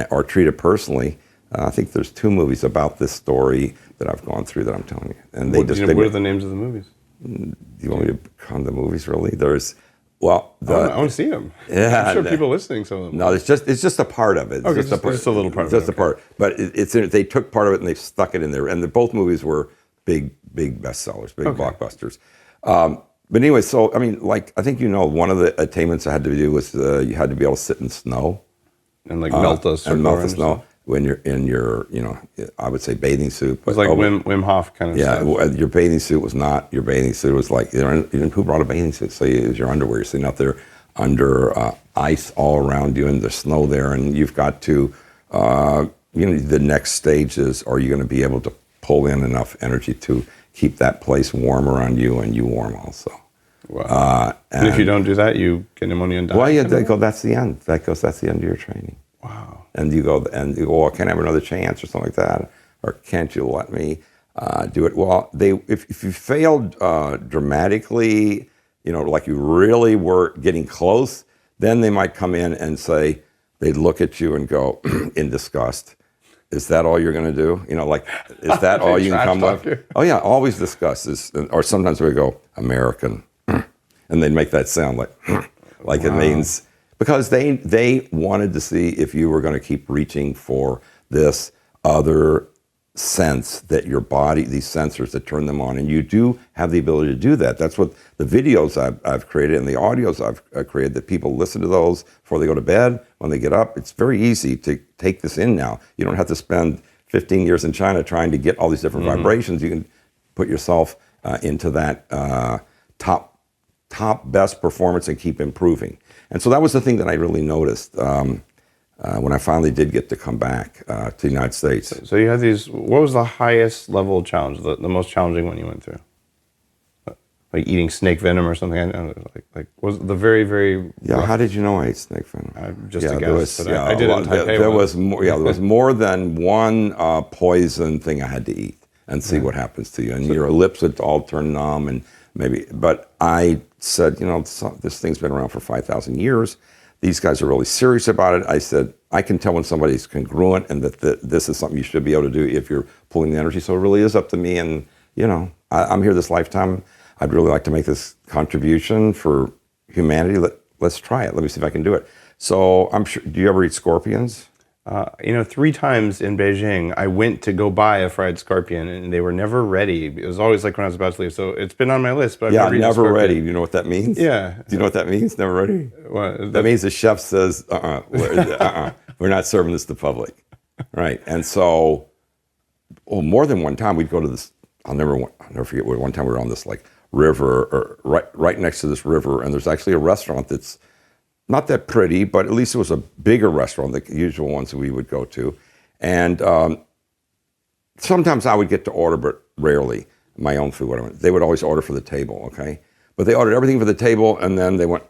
or treated personally. I think there's 2 movies about this story that I've gone through that I'm telling you. And
what are the names of the movies?
Do you want me to come the movies really? There's, I
want to see them.
Yeah,
I'm sure people listening some of them.
No, it's just a part of it.
It's just a little part of it.
Just a part. But they took part of it and they stuck it in there. And both movies were big bestsellers, big blockbusters. But anyway, so I mean, like I think one of the attainments I had to do was you had to be able to sit in snow
and like melt the
and melt the snow when you're in your I would say bathing suit.
It was like Wim Hof kind of stuff.
Yeah, your bathing suit was not your bathing suit. It was like who brought a bathing suit? So you use your underwear. You're sitting out there under ice all around you, and there's snow there, and you've got to the next stage is, are you going to be able to pull in enough energy to keep that place warm around you and you warm also?
Wow. And if you don't do that, you get pneumonia and die?
Well, yeah, that's the end. That's the end of your training.
Wow.
And you go, well, can I have another chance or something like that? Or can't you let me do it? Well, if you failed dramatically, like you really were getting close, then they might come in and say, they'd look at you and go in disgust. Is that all you're going to do? Is that all you can come with? Oh yeah, always disgust. Or sometimes we go, American. And they'd make that sound like wow. It means, because they wanted to see if you were going to keep reaching for this other sense that your body, these sensors that turn them on, and you do have the ability to do that. That's what the videos I've created and the audios I've created, that people listen to those before they go to bed, when they get up. It's very easy to take this in now. You don't have to spend 15 years in China trying to get all these different vibrations. You can put yourself into that top best performance and keep improving. And so that was the thing that I really noticed when I finally did get to come back to the United States.
So you had these, what was the highest level challenge, the most challenging one you went through? Like eating snake venom or something? I don't know, like was the very, very...
Yeah, rough? How did you know I ate snake venom?
Just a guess. I did it in Taipei.
There was more than one poison thing I had to eat and see what happens to you. And your lips would all turn numb and maybe... But I said, this thing's been around for 5,000 years. These guys are really serious about it. I said, I can tell when somebody's congruent and that this is something you should be able to do if you're pulling the energy. So it really is up to me. And, I'm here this lifetime. I'd really like to make this contribution for humanity. Let's try it. Let me see if I can do it. So I'm sure, do you ever eat scorpions?
3 times in Beijing, I went to go buy a fried scorpion, and they were never ready. It was always like when I was about to leave. So it's been on my list, but I've
never ready. You know what that means?
Yeah.
Do you know what that means? Never ready?
What?
That means the chef says, we're not serving this to the public, right? And so, more than one time we'd go to this. I'll never forget. One time we were on this river, or right next to this river, and there's actually a restaurant that's not that pretty, but at least it was a bigger restaurant than the usual ones that we would go to. And sometimes I would get to order, but rarely, my own food. Whatever. They would always order for the table, okay? But they ordered everything for the table, and then they went,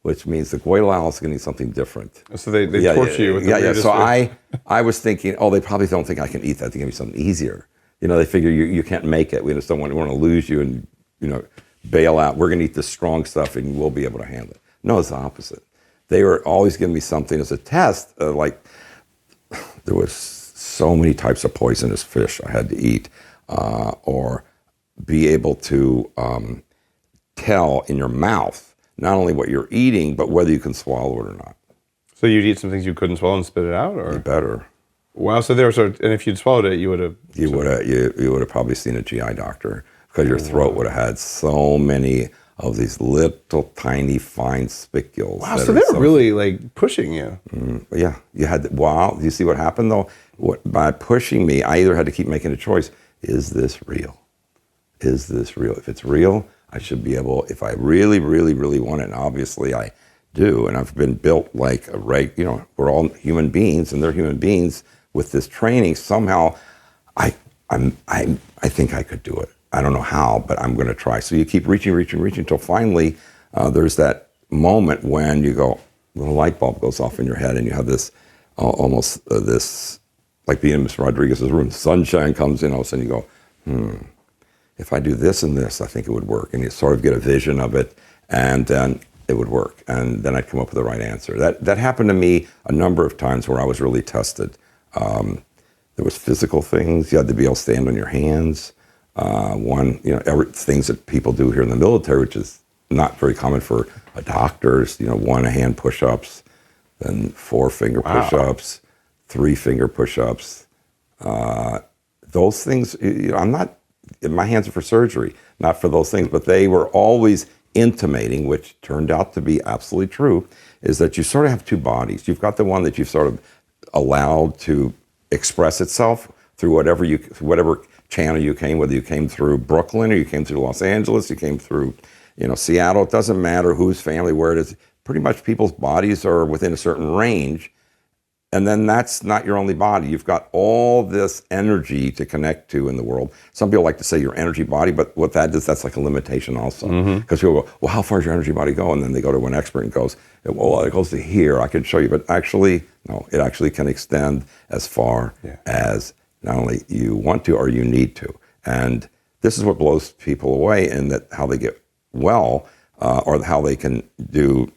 which means the Guilao is getting something different.
So they torture you with the weirdest
So
food.
I was thinking, they probably don't think I can eat that. They give me something easier. They figure you can't make it. We just don't want to lose you and, bail out. We're going to eat the strong stuff, and we'll be able to handle it. No, it's the opposite. They were always giving me something as a test. There was so many types of poisonous fish I had to eat, or be able to tell in your mouth not only what you're eating, but whether you can swallow it or not.
So you'd eat some things you couldn't swallow and spit it out, or
you better.
Wow. So there was and if you'd swallowed it, you would have.
You would have probably seen a GI doctor, because your throat would have had so many of these little tiny fine spicules.
Wow, so they're really pushing you.
Yeah, you had. Wow, do you see what happened though? By pushing me, I either had to keep making a choice. Is this real? Is this real? If it's real, I should be able. If I really, really, really want it, and obviously I do, and I've been built like a we're all human beings, and they're human beings with this training. Somehow, I think I could do it. I don't know how, but I'm going to try. So you keep reaching until finally there's that moment when you go, the light bulb goes off in your head, and you have this almost this, like being in Mr. Rodriguez's room, sunshine comes in, all of a sudden you go, if I do this and this, I think it would work. And you sort of get a vision of it, and then it would work. And then I'd come up with the right answer. That happened to me a number of times where I was really tested. There was physical things. You had to be able to stand on your hands. Things that people do here in the military, which is not very common for doctors. 1-hand push-ups, then 4-finger push-ups, 3-finger push-ups. Those things, I'm not my hands are for surgery, not for those things. But they were always intimating, which turned out to be absolutely true, is that you sort of have two bodies. You've got the one that you've sort of allowed to express itself through whatever channel you came, whether you came through Brooklyn or you came through Los Angeles, you came through, Seattle. It doesn't matter whose family, where it is. Pretty much people's bodies are within a certain range. And then that's not your only body. You've got all this energy to connect to in the world. Some people like to say your energy body, but what that is, that's like a limitation also. Because people go, well, how far does your energy body go? And then they go to an expert and goes, well, it goes to here. I can show you. But actually, no, it actually can extend as far as not only you want to or you need to. And this is what blows people away in that how they get well or how they can do,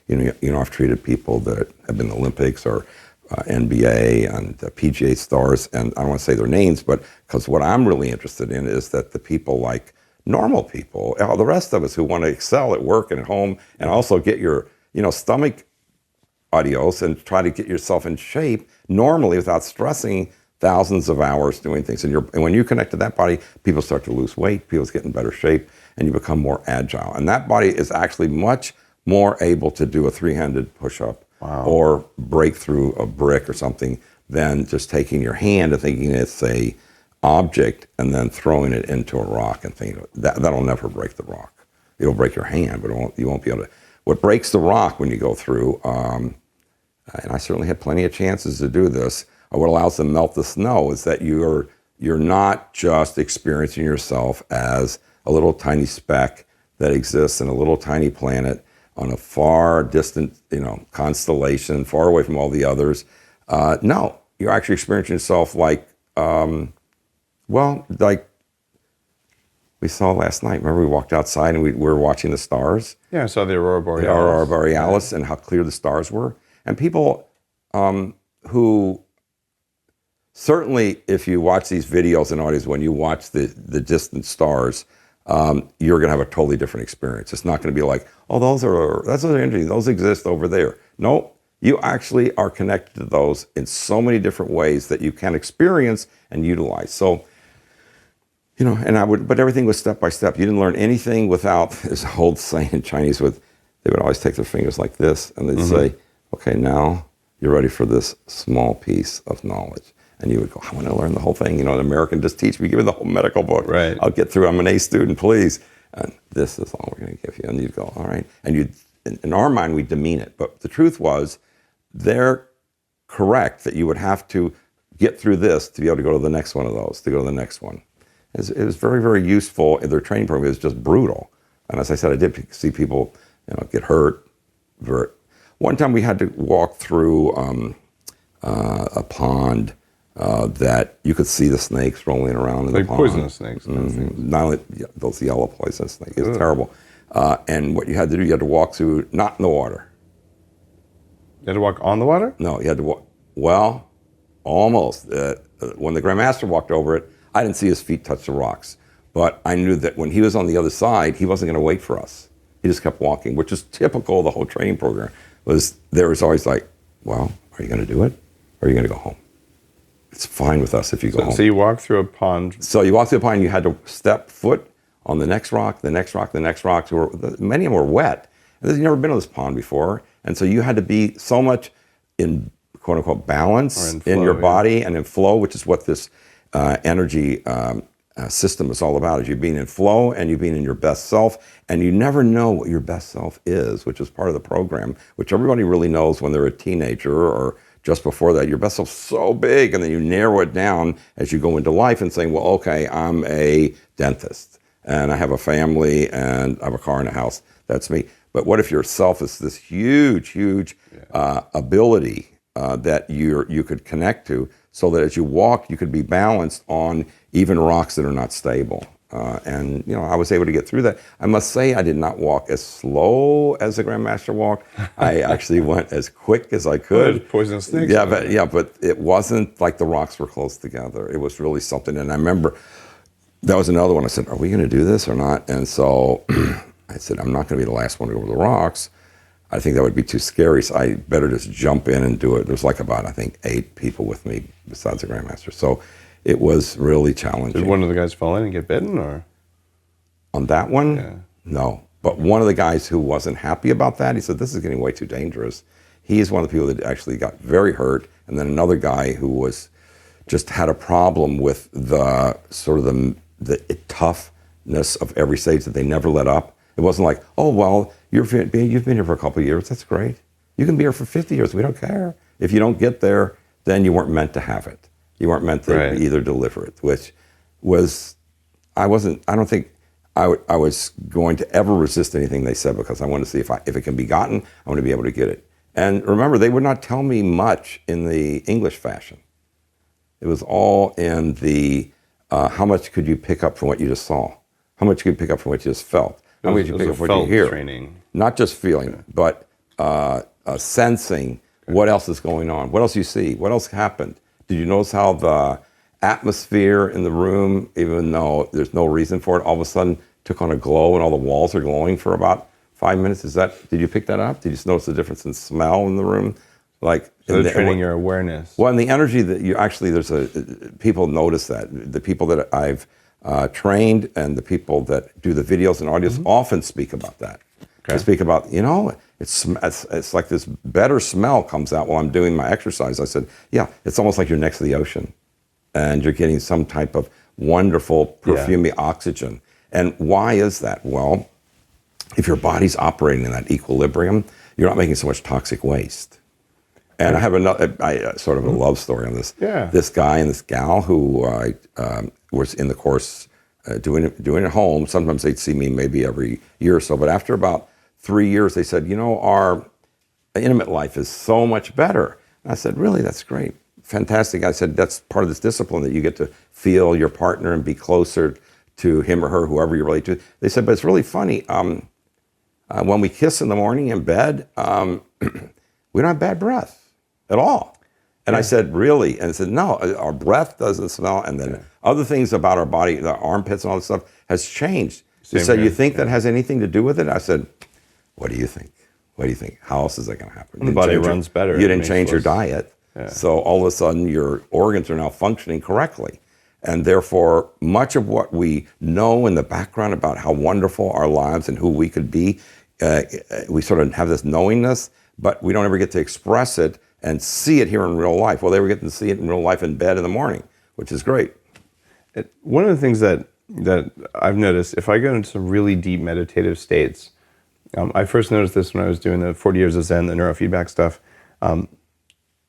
I've treated people that have been in the Olympics or NBA and PGA stars, and I don't want to say their names, but because what I'm really interested in is that the people like normal people, the rest of us who want to excel at work and at home and also get your, stomach adios and try to get yourself in shape normally without stressing thousands of hours doing things. And when you connect to that body, people start to lose weight, people get in better shape, and you become more agile. And that body is actually much more able to do a three-handed push-up or break through a brick or something than just taking your hand and thinking it's a object and then throwing it into a rock and thinking that'll never break the rock. It'll break your hand, but you won't be able to. What breaks the rock when you go through, and I certainly had plenty of chances to do this, what allows them to melt the snow is that you're not just experiencing yourself as a little tiny speck that exists in a little tiny planet on a far distant, constellation, far away from all the others. No, you're actually experiencing yourself like we saw last night. Remember we walked outside and we were watching the stars?
Yeah, I saw the Aurora Borealis.
The Aurora Borealis and how clear the stars were. And people who, certainly if you watch these videos and audios, when you watch the distant stars, you're going to have a totally different experience. It's not going to be like, oh, that's interesting. Those exist over there. No, you actually are connected to those in so many different ways that you can experience and utilize. So, but everything was step by step. You didn't learn anything without, there's an old saying in Chinese they would always take their fingers like this and they'd say, okay, now you're ready for this small piece of knowledge. And you would go, I want to learn the whole thing. An American, just teach me, give me the whole medical book.
Right.
I'll get through. I'm an A student, please. And this is all we're going to give you. And you'd go, all right. And in our mind, we demean it. But the truth was, they're correct that you would have to get through this to be able to go to the next one of those, to go to the next one. It was very, very useful. Their training program is just brutal. And as I said, I did see people, get hurt. One time we had to walk through a pond that you could see the snakes rolling around in the pond.
Like poisonous snakes.
Not only those yellow poisonous snakes. It was terrible. And what you had to do, you had to walk through, not in the water.
You had to walk on the water?
No, you had to walk, almost. When the grandmaster walked over it, I didn't see his feet touch the rocks. But I knew that when he was on the other side, he wasn't going to wait for us. He just kept walking, which is typical of the whole training program. There was always like, well, are you going to do it? Or are you going to go home? It's fine with us if you go home.
So you walk through a pond.
So you walk through a pond, you had to step foot on the next rock, the next rock, the next rock. Many of them were wet. And you've never been on this pond before. And so you had to be so much in quote unquote balance in your body and in flow, which is what this energy system is all about, is you being in flow and you being in your best self. And you never know what your best self is, which is part of the program, which everybody really knows when they're a teenager or just before that. Your best self's so big, and then you narrow it down as you go into life and saying, well, okay, I'm a dentist and I have a family and I have a car and a house. That's me. But what if your self is this huge ability that you could connect to, so that as you walk, you could be balanced on even rocks that are not stable. And I was able to get through that. I must say I did not walk as slow as the Grandmaster walked. I actually went as quick as I could.
Poisonous snakes.
But it wasn't like the rocks were close together. It was really something. And I remember that was another one. I said, are we going to do this or not? And so I said, I'm not going to be the last one to go over the rocks. I think that would be too scary, so I better just jump in and do it. There's like about, I think, 8 people with me besides the Grandmaster. So it was really challenging.
Did one of the guys fall in and get bitten, or?
On that one,
Yeah.
no. But one of the guys who wasn't happy about that, he said, this is getting way too dangerous. He's one of the people that actually got very hurt. And then another guy who was just had a problem with the sort of the toughness of every stage that they never let up. It wasn't like, oh, well, you've been here for a couple of years. That's great. You can be here for 50 years. We don't care. If you don't get there, then you weren't meant to have it. You weren't meant to either deliver it, which was, I don't think I was going to ever resist anything they said, because I wanted to see if it can be gotten, I want to be able to get it. And remember, they would not tell me much in the English fashion. It was all in the, how much could you pick up from what you just saw? How much could you pick up from what you just felt? How much could you pick up from what you hear?
Training.
Not just feeling, but sensing what else is going on, what else you see, what else happened. Did you notice how the atmosphere in the room, even though there's no reason for it, all of a sudden took on a glow and all the walls are glowing for about 5 minutes? Did you pick that up? Did you notice the difference in smell in the room? Like,
so they're training your awareness.
Well, and the energy that you actually, people notice that. The people that I've trained and the people that do the videos and audios often speak about that. Okay. They speak about, it's like this better smell comes out while I'm doing my exercise. I said, yeah, it's almost like you're next to the ocean and you're getting some type of wonderful perfumey oxygen. And why is that? Well, if your body's operating in that equilibrium, you're not making so much toxic waste. And I have sort of a love story on this. Yeah. This guy and this gal who was in the course doing it at home. Sometimes they'd see me maybe every year or so. But after about 3 years, they said, our intimate life is so much better. And I said, really? That's great. Fantastic. I said, that's part of this discipline, that you get to feel your partner and be closer to him or her, whoever you relate to. They said, but it's really funny. When we kiss in the morning in bed, we don't have bad breath at all. And I said, really? And I said, no, our breath doesn't smell. And then other things about our body, the armpits and all this stuff, has changed. They said, you think that has anything to do with it? I said, what do you think? What do you think? How else is that going to happen?
The body runs better.
You didn't change your diet. Yeah. So all of a sudden, your organs are now functioning correctly. And therefore, much of what we know in the background about how wonderful our lives and who we could be, we sort of have this knowingness, but we don't ever get to express it and see it here in real life. Well, they were getting to see it in real life in bed in the morning, which is great.
One of the things that I've noticed, if I go into some really deep meditative states, I first noticed this when I was doing the 40 years of Zen, the neurofeedback stuff.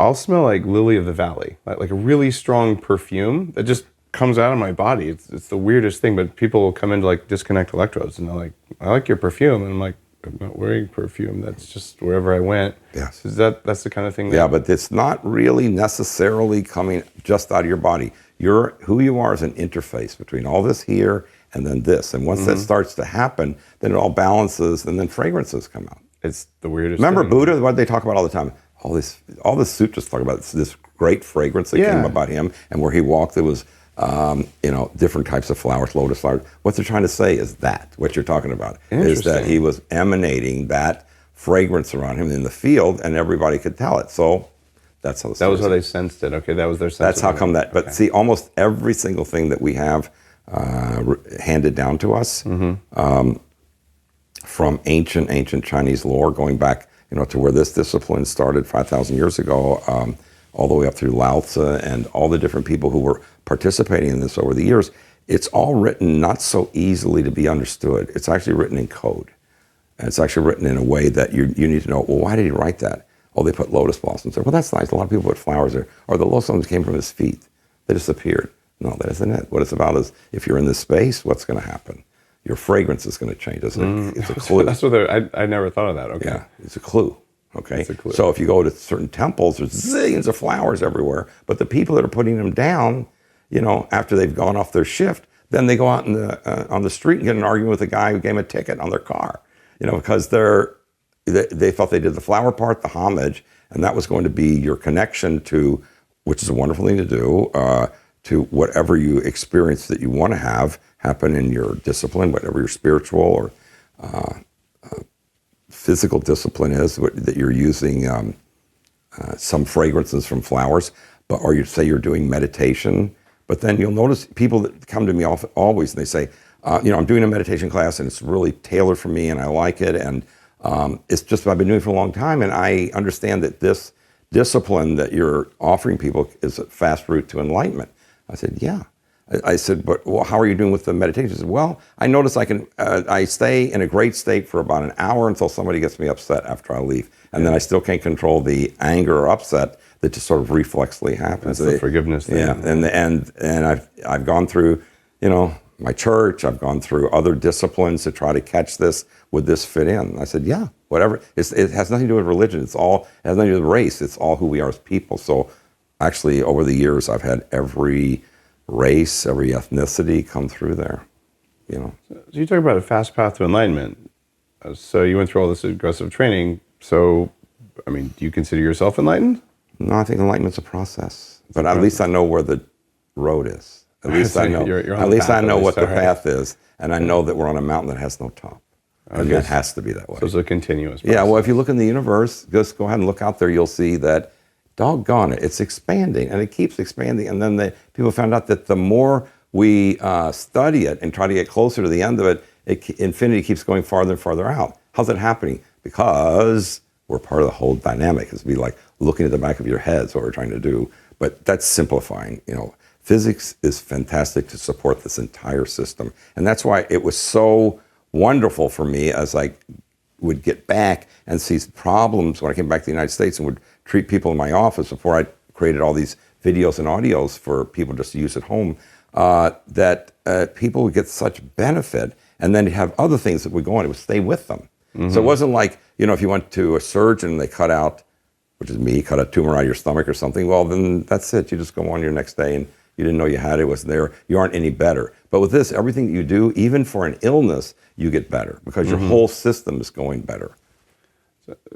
I'll smell like lily of the valley, like a really strong perfume that just comes out of my body. It's the weirdest thing, but people will come in to like disconnect electrodes and they're like, I like your perfume. And I'm like, I'm not wearing perfume. That's just wherever I went.
Yes.
That's the kind of thing.
But it's not really necessarily coming just out of your body. Who you are is an interface between all this here and then this. And once that starts to happen, then it all balances and then fragrances come out.
It's the weirdest
Remember
thing.
Buddha, what they talk about all the time? All the sutras talk about this great fragrance that came about him, and where he walked, there was different types of flowers, lotus flowers. What they're trying to say is that what you're talking about is that he was emanating that fragrance around him in the field, and everybody could tell it. So that's how
that was how they sensed it. Okay, that was their sense.
That's how come that. But see, almost every single thing that we have handed down to us from ancient Chinese lore, going back to where this discipline started 5,000 years ago, all the way up through Lao Tzu and all the different people who were participating in this over the years, it's all written not so easily to be understood. It's actually written in code. And it's actually written in a way that you need to know, well, why did he write that? Oh, they put lotus blossoms there. Well, that's nice. A lot of people put flowers there. Or the lotus blossoms came from his feet. They just appeared. No, that isn't it. What it's about is, if you're in this space, what's going to happen? Your fragrance is going to change. It's a clue.
That's what I never thought of that. Okay.
Yeah, it's a clue. Okay.
It's a clue.
So if you go to certain temples, there's zillions of flowers everywhere. But the people that are putting them down, after they've gone off their shift, then they go out on the street and get in an argument with the guy who gave them a ticket on their car. Because they thought they did the flower part, the homage, and that was going to be your connection to, which is a wonderful thing to do, to whatever you experience that you want to have happen in your discipline, whatever your spiritual or physical discipline is, that you're using some fragrances from flowers, or you say you're doing meditation, But then you'll notice people that come to me always, and they say, I'm doing a meditation class and it's really tailored for me and I like it. And it's just what I've been doing for a long time. And I understand that this discipline that you're offering people is a fast route to enlightenment. I said, yeah. I said, but how are you doing with the meditation? He said, well, I notice I stay in a great state for about an hour until somebody gets me upset after I leave. And then I still can't control the anger or upset that just sort of reflexly happens.
That's the forgiveness thing.
Yeah, and I've gone through, my church, I've gone through other disciplines to try to catch this. Would this fit in? I said, yeah, whatever. It has nothing to do with religion. It has nothing to do with race. It's all who we are as people. So actually, over the years, I've had every race, every ethnicity come through there,
So you talk about a fast path to enlightenment. So you went through all this aggressive training. So, do you consider yourself enlightened?
No, I think enlightenment's a process. But at least I know where the road is. At least I know. At least I know what the path is, and I know that we're on a mountain that has no top. And it has to be that way.
So it's a continuous process.
Yeah. Well, if you look in the universe, just go ahead and look out there. You'll see that, doggone it, it's expanding, and it keeps expanding. And then people found out that the more we study it and try to get closer to the end of it, infinity keeps going farther and farther out. How's that happening? Because we're part of the whole dynamic. It's be like looking at the back of your head is what we're trying to do. But that's simplifying. Physics is fantastic to support this entire system. And that's why it was so wonderful for me as I would get back and see problems when I came back to the United States and would treat people in my office before I created all these videos and audios for people just to use at home, that people would get such benefit. And then you have other things that would go on. It would stay with them. Mm-hmm. So it wasn't like, if you went to a surgeon and they cut out, which is me, cut a tumor out of your stomach or something, well, then that's it. You just go on your next day and you didn't know you had it, was there. You aren't any better. But with this, everything that you do, even for an illness, you get better because your whole system is going better.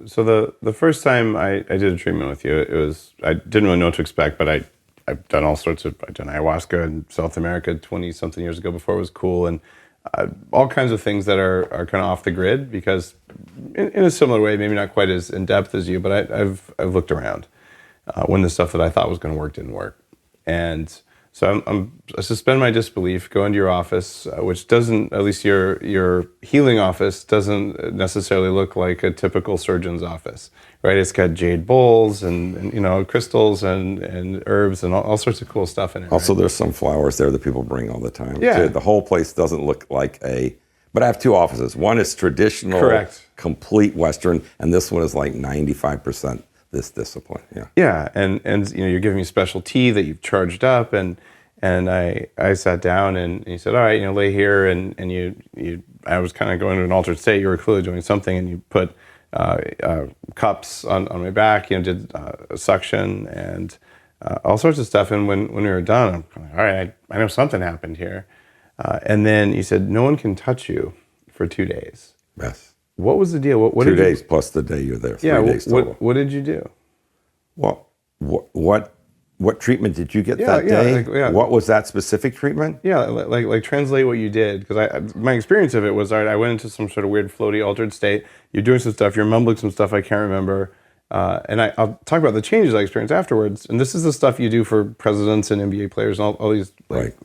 So the first time I did a treatment with you, I didn't really know what to expect, but I've done I've done ayahuasca in South America 20-something years ago before it was cool, and all kinds of things that are kind of off the grid because in a similar way, maybe not quite as in depth as you, but I've looked around when the stuff that I thought was going to work didn't work. And so I suspend my disbelief, go into your office, which doesn't, at least your healing office doesn't necessarily look like a typical surgeon's office, right? It's got jade bowls and crystals and herbs and all sorts of cool stuff in it.
Also,
right?
There's some flowers there that people bring all the time.
Yeah.
The whole place doesn't look like but I have two offices. One is traditional,
correct,
complete Western, and this one is like 95% this discipline. Yeah.
Yeah, and you're giving me special tea that you've charged up, and I sat down and you said, all right, lay here, and you I was kind of going to an altered state. You were clearly doing something, and you put cups on my back. Did a suction and all sorts of stuff. And when we were done, I'm like, all right, I know something happened here. And then you said, no one can touch you for 2 days.
Yes.
What was the deal? What
2 days plus the day you're there. 3 days total.
What did you do?
Well, what treatment did you get that day? What was that specific treatment?
Yeah, like translate what you did, because my experience of it was, all right, I went into some sort of weird floaty altered state. You're doing some stuff. You're mumbling some stuff I can't remember. And I'll talk about the changes I experienced afterwards. And this is the stuff you do for presidents and NBA players and all these like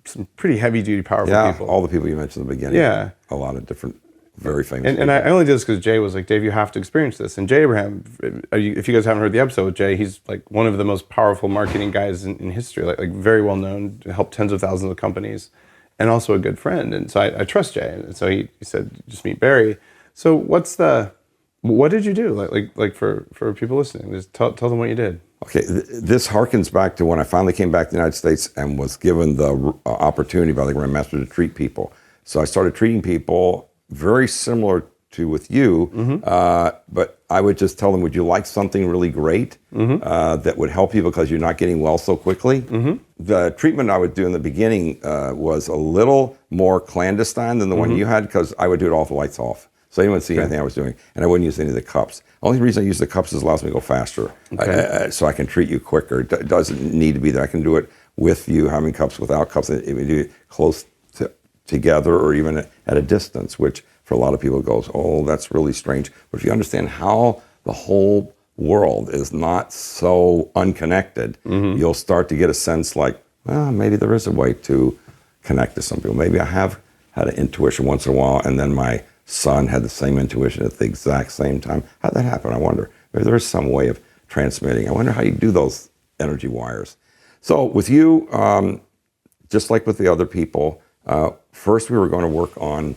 some pretty heavy duty, powerful people.
Yeah, all the people you mentioned in the beginning.
Yeah,
a lot of different. Very famous.
And I only did this because Jay was like, Dave, you have to experience this. And Jay Abraham, if you guys haven't heard the episode with Jay, he's like one of the most powerful marketing guys in history, like very well known, helped tens of thousands of companies, and also a good friend. And so I trust Jay. And so he said, just meet Barry. So what did you do? Like for people listening, just tell them what you did.
Okay, this harkens back to when I finally came back to the United States and was given the opportunity by the grandmaster to treat people. So I started treating people very similar to with you, but I would just tell them, would you like something really great that would help you because you're not getting well so quickly? The treatment I would do in the beginning was a little more clandestine than the one you had, because I would do it all with the lights off. So anyone would see anything I was doing, and I wouldn't use any of the cups. The only reason I use the cups is it allows me to go faster, so I can treat you quicker. It doesn't need to be there. I can do it with you, having cups, without cups. If we do it close together or even at a distance, which for a lot of people goes, oh, that's really strange. But if you understand how the whole world is not so unconnected, you'll start to get a sense like, well, maybe there is a way to connect to some people. Maybe I have had an intuition once in a while, and then my son had the same intuition at the exact same time. How'd that happen? I wonder. Maybe there is some way of transmitting. I wonder how you do those energy wires. So with you, just like with the other people, first we were going to work on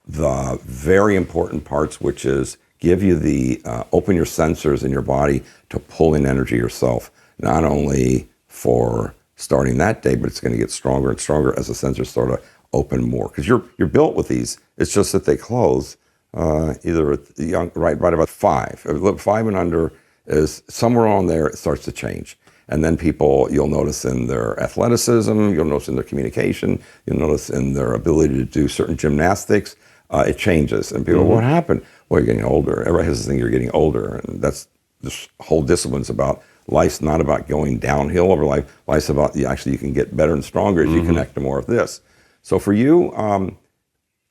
the very important parts, which is give you the, open your sensors in your body to pull in energy yourself, not only for starting that day, but it's going to get stronger and stronger as the sensors start to open more. Because you're built with these. It's just that they close either at the young, right about 5. 5 and under is somewhere on there, it starts to change. And then people, you'll notice in their athleticism, you'll notice in their communication, you'll notice in their ability to do certain gymnastics, it changes. And people, what happened? Well, you're getting older. Everybody has this thing, you're getting older. And that's this whole discipline's about, life's not about going downhill over life. Life's about, you can get better and stronger as you connect to more of this. So for you,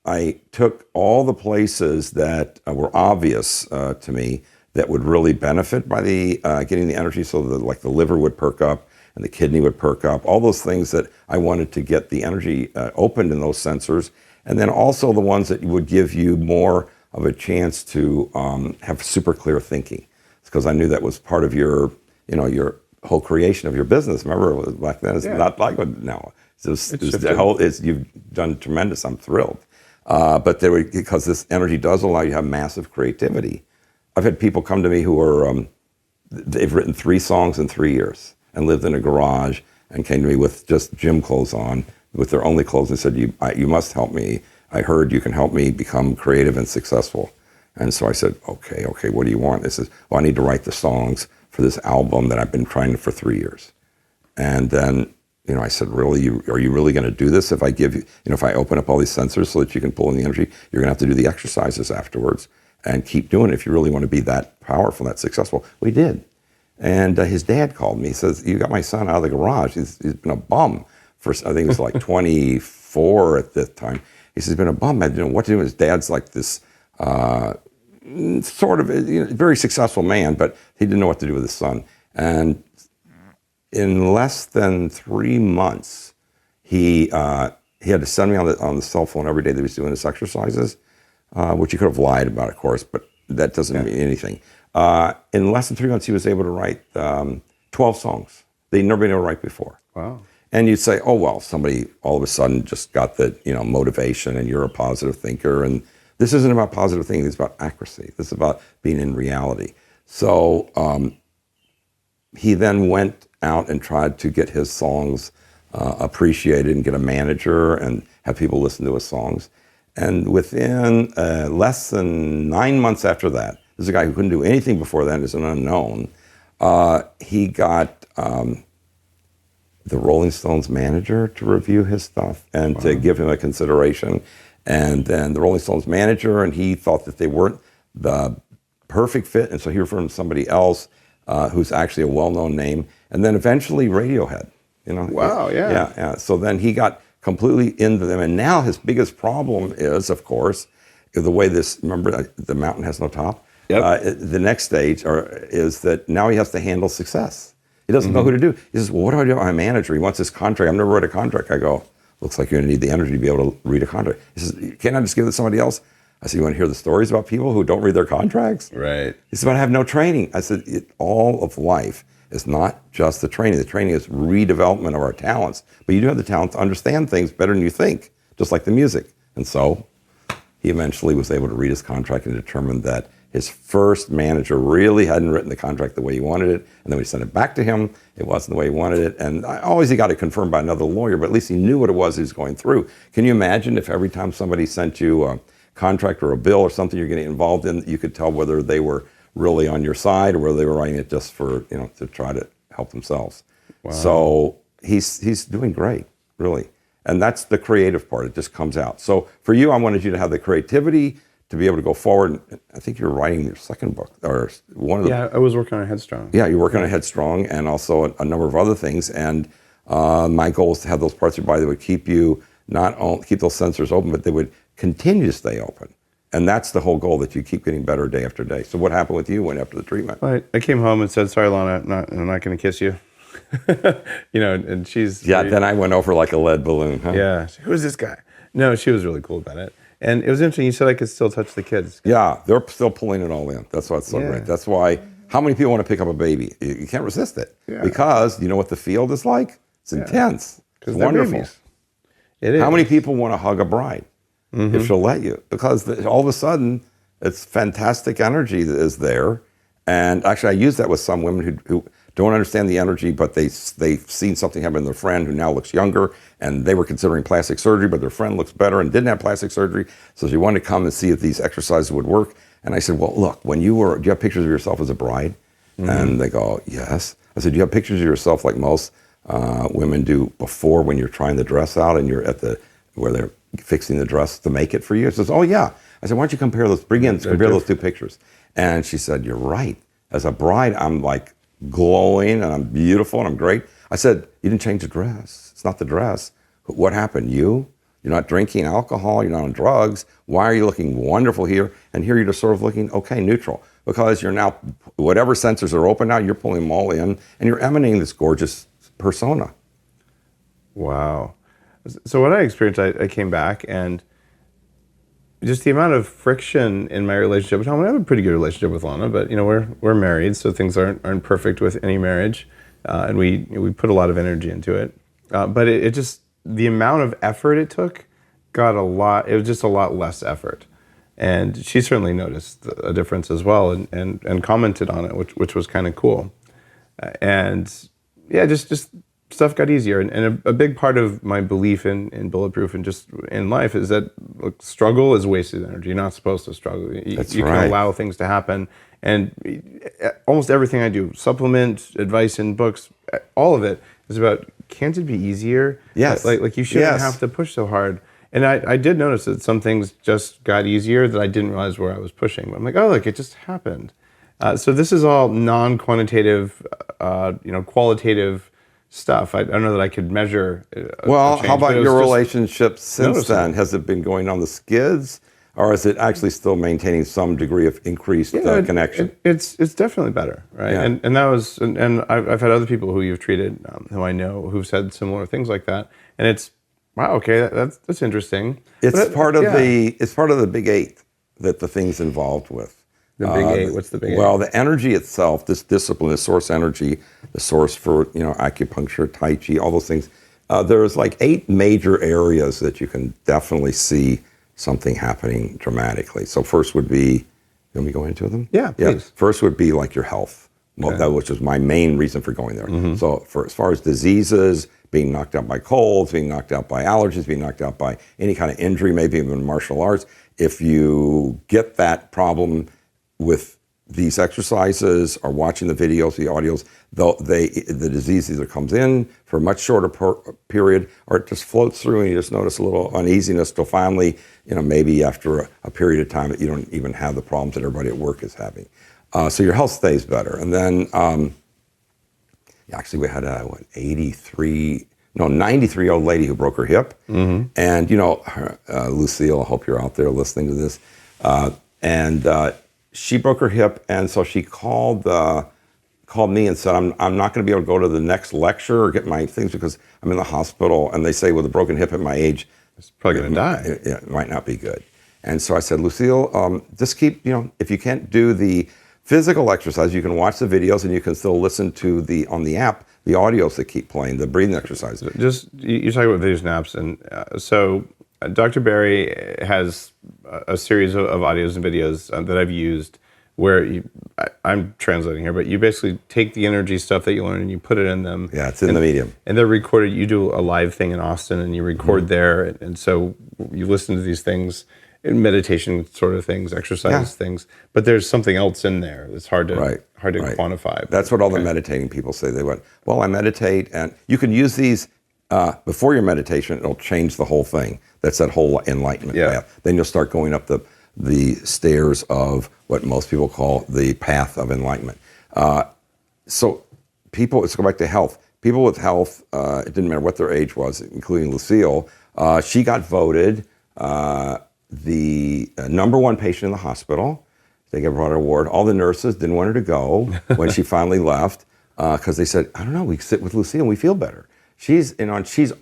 I took all the places that were obvious to me that would really benefit by the getting the energy, so that like the liver would perk up and the kidney would perk up, all those things that I wanted to get the energy opened in those sensors. And then also the ones that would give you more of a chance to have super clear thinking. Because I knew that was part of your, your whole creation of your business. Remember, back then, it's not like it now. You've done tremendous. I'm thrilled. But because this energy does allow you to have massive creativity. I've had people come to me who are, they've written 3 songs in 3 years and lived in a garage and came to me with just gym clothes on, with their only clothes, and said, you must help me. I heard you can help me become creative and successful. And so I said, okay, what do you want? They said, well, I need to write the songs for this album that I've been trying for 3 years. And then, I said, really, are you really going to do this? If I give you, if I open up all these sensors so that you can pull in the energy, you're going to have to do the exercises afterwards and keep doing it if you really want to be that powerful, that successful. We did. And his dad called me. He says, you got my son out of the garage. He's been a bum for, I think it was like 24 at that time. He says, he's been a bum. I didn't know what to do. His dad's like this sort of very successful man, but he didn't know what to do with his son. And in less than 3 months, he had to send me on the cell phone every day that he was doing his exercises, which he could have lied about, of course, but that doesn't mean anything. In less than 3 months, he was able to write 12 songs that he'd never been able to write before.
Wow.
And you'd say, oh, well, somebody all of a sudden just got the motivation, and you're a positive thinker. And this isn't about positive thinking. It's about accuracy. This is about being in reality. So he then went out and tried to get his songs appreciated and get a manager and have people listen to his songs. And within less than 9 months after that, this is a guy who couldn't do anything before then, is an unknown, he got the Rolling Stones manager to review his stuff and to give him a consideration. And then the Rolling Stones manager, and he thought that they weren't the perfect fit, and so he referred him to somebody else who's actually a well-known name. And then eventually Radiohead.
Wow, yeah.
Yeah. So then he got completely into them. And now his biggest problem is, of course, the way remember, the mountain has no top?
Yep.
The next stage is that now he has to handle success. He doesn't know who to do. He says, well, what do I do with my manager? He wants this contract. I've never read a contract. I go, looks like you're going to need the energy to be able to read a contract. He says, can't I just give it to somebody else? I said, you want to hear the stories about people who don't read their contracts?
Right.
He said, but I have no training. I said, all of life is not just the training. The training is redevelopment of our talents. But you do have the talent to understand things better than you think, just like the music. And so he eventually was able to read his contract and determined that his first manager really hadn't written the contract the way he wanted it. And then we sent it back to him. It wasn't the way he wanted it. And always he got it confirmed by another lawyer, but at least he knew what it was he was going through. Can you imagine if every time somebody sent you a contract or a bill or something you're getting involved in, you could tell whether they were really on your side or whether they were writing it just for, to try to help themselves. Wow. So he's doing great, really. And that's the creative part. It just comes out. So for you, I wanted you to have the creativity to be able to go forward. I think you're writing your second book, or one of the...
Yeah, I was working on Headstrong.
Yeah, you're working on Headstrong and also a number of other things. And my goal is to have those parts of your body that would keep you, not only keep those sensors open, but they would continue to stay open. And that's the whole goal, that you keep getting better day after day. So what happened with you after the treatment?
I came home and said, sorry, Lana, I'm not going to kiss you. And she's
Yeah, then I went over like a lead balloon, huh?
yeah. Who's this guy? No, she was really cool about it, and it was interesting. You said I could still touch the kids.
Yeah, they're still pulling it all in. That's why it's so
Yeah.
great. That's why, how many people want to pick up a baby? You can't resist it.
Yeah.
Because you know what the field is like? It's intense. It's
they're
wonderful.
babies. It is.
How many people want to hug a bride if she'll let you? Because all of a sudden, it's fantastic energy that is there. And actually, I use that with some women who don't understand the energy, but they've seen something happen to their friend who now looks younger, and they were considering plastic surgery, but their friend looks better and didn't have plastic surgery. So she wanted to come and see if these exercises would work. And I said, well, look, do you have pictures of yourself as a bride? And they go, yes. I said, do you have pictures of yourself like most women do before when you're trying the dress out and you're where they're fixing the dress to make it for you? She says, oh yeah. I said, why don't you compare those those two pictures? And she said, you're right. As a bride, I'm like glowing and I'm beautiful and I'm great. I said, you didn't change the dress. It's not the dress. What happened? You're not drinking alcohol. You're not on drugs. Why are you looking wonderful here? And here you're just sort of looking, okay, neutral. Because you're now, whatever sensors are open now, you're pulling them all in and you're emanating this gorgeous persona.
Wow. So what I experienced, I came back and just the amount of friction in my relationship with Tom. I have a pretty good relationship with Lana, but we're married, so things aren't perfect with any marriage, and we put a lot of energy into it. But it just, the amount of effort it took got a lot. It was just a lot less effort, and she certainly noticed a difference as well, and commented on it, which was kind of cool, and yeah, just stuff got easier. And a big part of my belief in Bulletproof and just in life is that, look, struggle is wasted energy. You're not supposed to struggle. You can allow things to happen. And almost everything I do, supplement, advice in books, all of it is about, can't it be easier?
Yes.
Like you shouldn't have to push so hard. And I did notice that some things just got easier that I didn't realize where I was pushing. But I'm like, oh, look, it just happened. So this is all non-quantitative, qualitative stuff. I don't know that I could measure.
Well, how about your relationship since then? Has it been going on the skids, or is it actually still maintaining some degree of increased connection?
It's definitely better, right?
Yeah.
And that was, and I've had other people who you've treated, who I know, who've said similar things like that, and it's, wow, okay, that's interesting.
It's part of the big eight that the thing's involved with.
The big eight. What's the big eight?
Well, the energy itself, this discipline, the source energy, the source for acupuncture, tai chi, all those things. There's like 8 major areas that you can definitely see something happening dramatically. So first would be, you want me to go into them?
Yeah, please.
First would be like your health, which was my main reason for going there. Mm-hmm. So as far as diseases, being knocked out by colds, being knocked out by allergies, being knocked out by any kind of injury, maybe even martial arts, if you get that problem with these exercises or watching the videos, the audios, the disease either comes in for a much shorter period or it just floats through and you just notice a little uneasiness till finally, maybe after a period of time that you don't even have the problems that everybody at work is having. So your health stays better. And then actually we had a 93-year-old lady who broke her hip. Mm-hmm. And, Lucille, I hope you're out there listening to this. She broke her hip, and so she called me and said, I'm not going to be able to go to the next lecture or get my things because I'm in the hospital. And they say with a broken hip at my age,
it's probably going to die.
It might not be good. And so I said, Lucille, just keep, if you can't do the physical exercise, you can watch the videos and you can still listen to on the app, the audios that keep playing, the breathing exercises.
Just, you're talking about videos and apps. And so Dr. Barry has a series of audios and videos that I've used where I'm translating here, but you basically take the energy stuff that you learn and you put it in them.
Yeah, it's in the medium.
And they're recorded. You do a live thing in Austin and you record there. And so you listen to these things, meditation sort of things, exercise things, but there's something else in there that's hard to quantify.
That's what all the meditating people say. They went, well, I meditate, and you can use these before your meditation. It'll change the whole thing. That's that whole enlightenment path. Then you'll start going up the stairs of what most people call the path of enlightenment. So people, let's go back to health. People with health, it didn't matter what their age was, including Lucille, she got voted the number 1 patient in the hospital. They gave her an award. All the nurses didn't want her to go when she finally left. because they said, I don't know, we sit with Lucille and we feel better. She's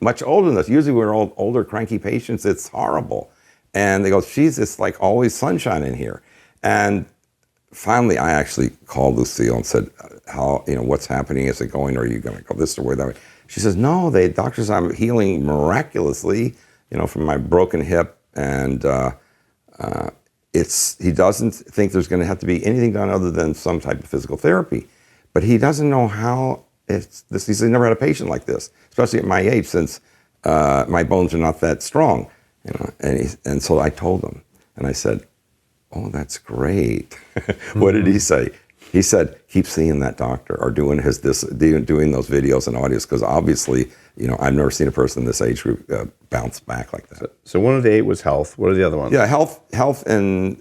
much older than us. Usually we're older, cranky patients. It's horrible. And they go, it's like always sunshine in here. And finally, I actually called Lucille and said, what's happening? Is it going? Are you going to go this or that way? She says, no, doctors, I'm healing miraculously, from my broken hip. And he doesn't think there's going to have to be anything done other than some type of physical therapy. But he doesn't know how he's never had a patient like this, especially at my age, since my bones are not that strong. And so I told him, and I said, oh, that's great. What did he say? He said, keep seeing that doctor or doing those videos and audios, because obviously, I've never seen a person in this age group bounce back like that.
So one of the 8 was health. What are the other ones?
Yeah, health, and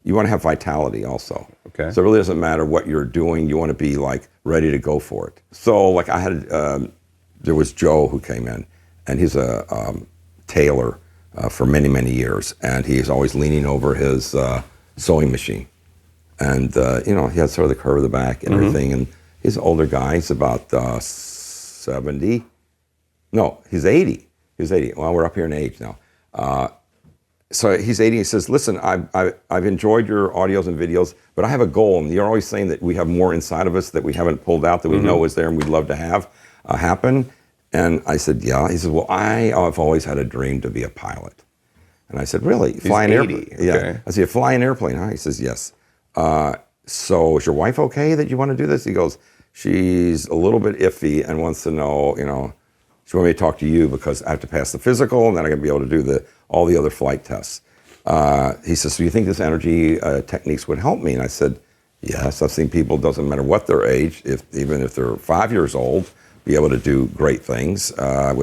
you want to have vitality also.
Okay.
So it really doesn't matter what you're doing. You want to be like ready to go for it. So like I had, there was Joe who came in, and he's a tailor for many, many years, and he's always leaning over his sewing machine. And, he has sort of the curve of the back and everything. And he's an older guy. He's about 70. No, he's 80. He's 80. Well, we're up here in age now. So he's 80. He says, listen, I've enjoyed your audios and videos, but I have a goal. And you're always saying that we have more inside of us that we haven't pulled out, that we know is there and we'd love to have happen. And I said, yeah. He said, well, I've always had a dream to be a pilot. And I said, really? Fly an airplane?
Okay.
Yeah. I said, fly an airplane, huh? He says, yes. So is your wife okay that you want to do this? He goes, she's a little bit iffy and wants to know, she wanted me to talk to you because I have to pass the physical and then I got to be able to do all the other flight tests. He says, so you think this energy techniques would help me? And I said, yes, I've seen people, doesn't matter what their age, even if they're 5 years old, be able to do great things. They're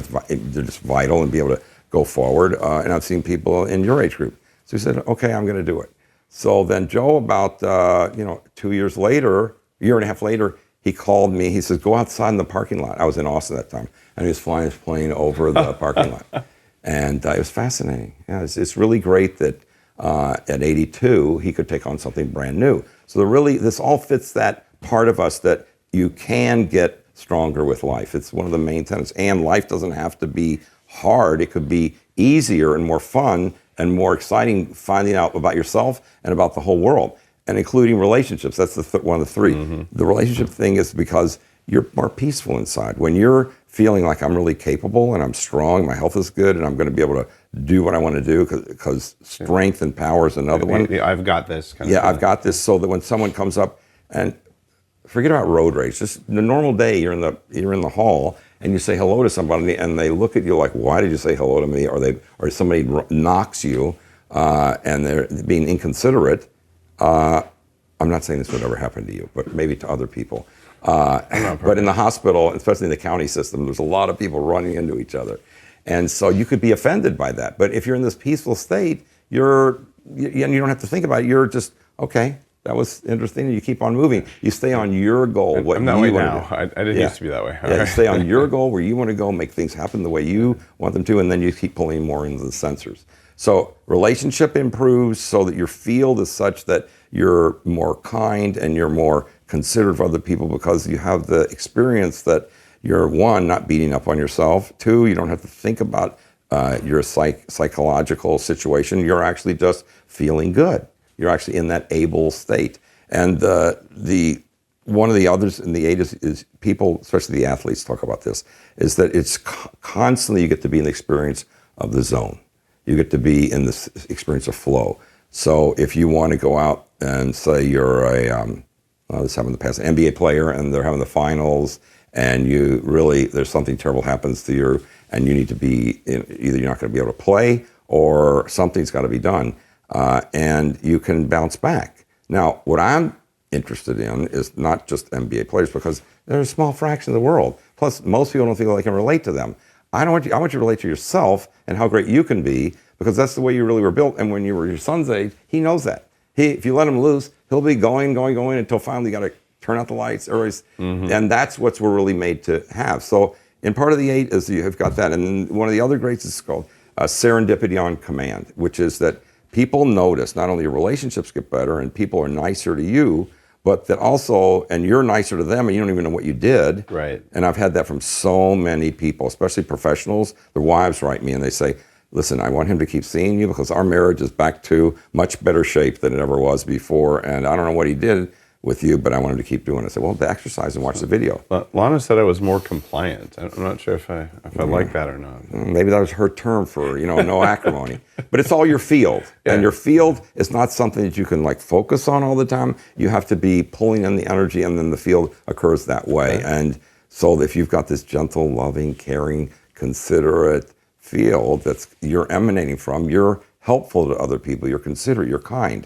just vital and be able to go forward. And I've seen people in your age group. So he said, okay, I'm going to do it. So then Joe, about 2 years later, a year and a half later, he called me. He says, go outside in the parking lot. I was in Austin at that time. And he was flying his plane over the parking lot. And it was fascinating. Yeah, it's really great that at 82, he could take on something brand new. So this all fits that part of us that you can get stronger with life. It's one of the main tenets. And life doesn't have to be hard. It could be easier and more fun and more exciting, finding out about yourself and about the whole world, and including relationships. That's one of the 3. The relationship thing is because you're more peaceful inside. When you're feeling like I'm really capable and I'm strong, my health is good, and I'm going to be able to do what I want to do because strength and power is another one.
I've got this.
I've got this, so that when someone comes up, and forget about road rage, just the normal day, you're in the hall and you say hello to somebody and they look at you like, why did you say hello to me? Or somebody knocks you and they're being inconsiderate. I'm not saying this would ever happen to you, but maybe to other people. But in the hospital, especially in the county system, there's a lot of people running into each other. And so you could be offended by that. But if you're in this peaceful state, you don't have to think about it. You're just, okay, that was interesting, and you keep on moving. You stay on your goal.
I'm that way now. I didn't used to be that way.
You stay on your goal where you want to go, make things happen the way you want them to, and then you keep pulling more into the sensors. So relationship improves so that your field is such that you're more kind and you're more considerate of other people because you have the experience that you're, 1, not beating up on yourself. 2, you don't have to think about your psychological situation. You're actually just feeling good. You're actually in that able state. And one of the others in the 8 is people, especially the athletes, talk about this, is that it's constantly you get to be in the experience of the zone. You get to be in this experience of flow. So if you want to go out and say you're this happened in the past, an NBA player, and they're having the finals, and there's something terrible happens to you, and you need to be, either you're not going to be able to play or something's got to be done. And you can bounce back. Now, what I'm interested in is not just NBA players, because they're a small fraction of the world. Plus, most people don't feel they can relate to them. I want you to relate to yourself and how great you can be, because that's the way you really were built. And when you were your son's age, he knows that. If you let him loose, he'll be going until finally you got to turn out the lights. And that's what we're really made to have. So in part of the 8 is you have got that. And one of the other greats is called serendipity on command, which is that people notice not only your relationships get better and people are nicer to you, but that also, and you're nicer to them and you don't even know what you did.
Right.
And I've had that from so many people, especially professionals. Their wives write me and they say, listen, I want him to keep seeing you because our marriage is back to much better shape than it ever was before. And I don't know what he did with you, but I want him to keep doing it. I said, well, exercise and watch the video.
Lana said I was more compliant. I'm not sure if I like that or not.
Maybe that was her term for, no acrimony. But it's all your field. And your field is not something that you can like focus on all the time. You have to be pulling in the energy, and then the field occurs that way.
Okay.
And so if you've got this gentle, loving, caring, considerate field you're emanating from, you're helpful to other people, you're considerate, you're kind.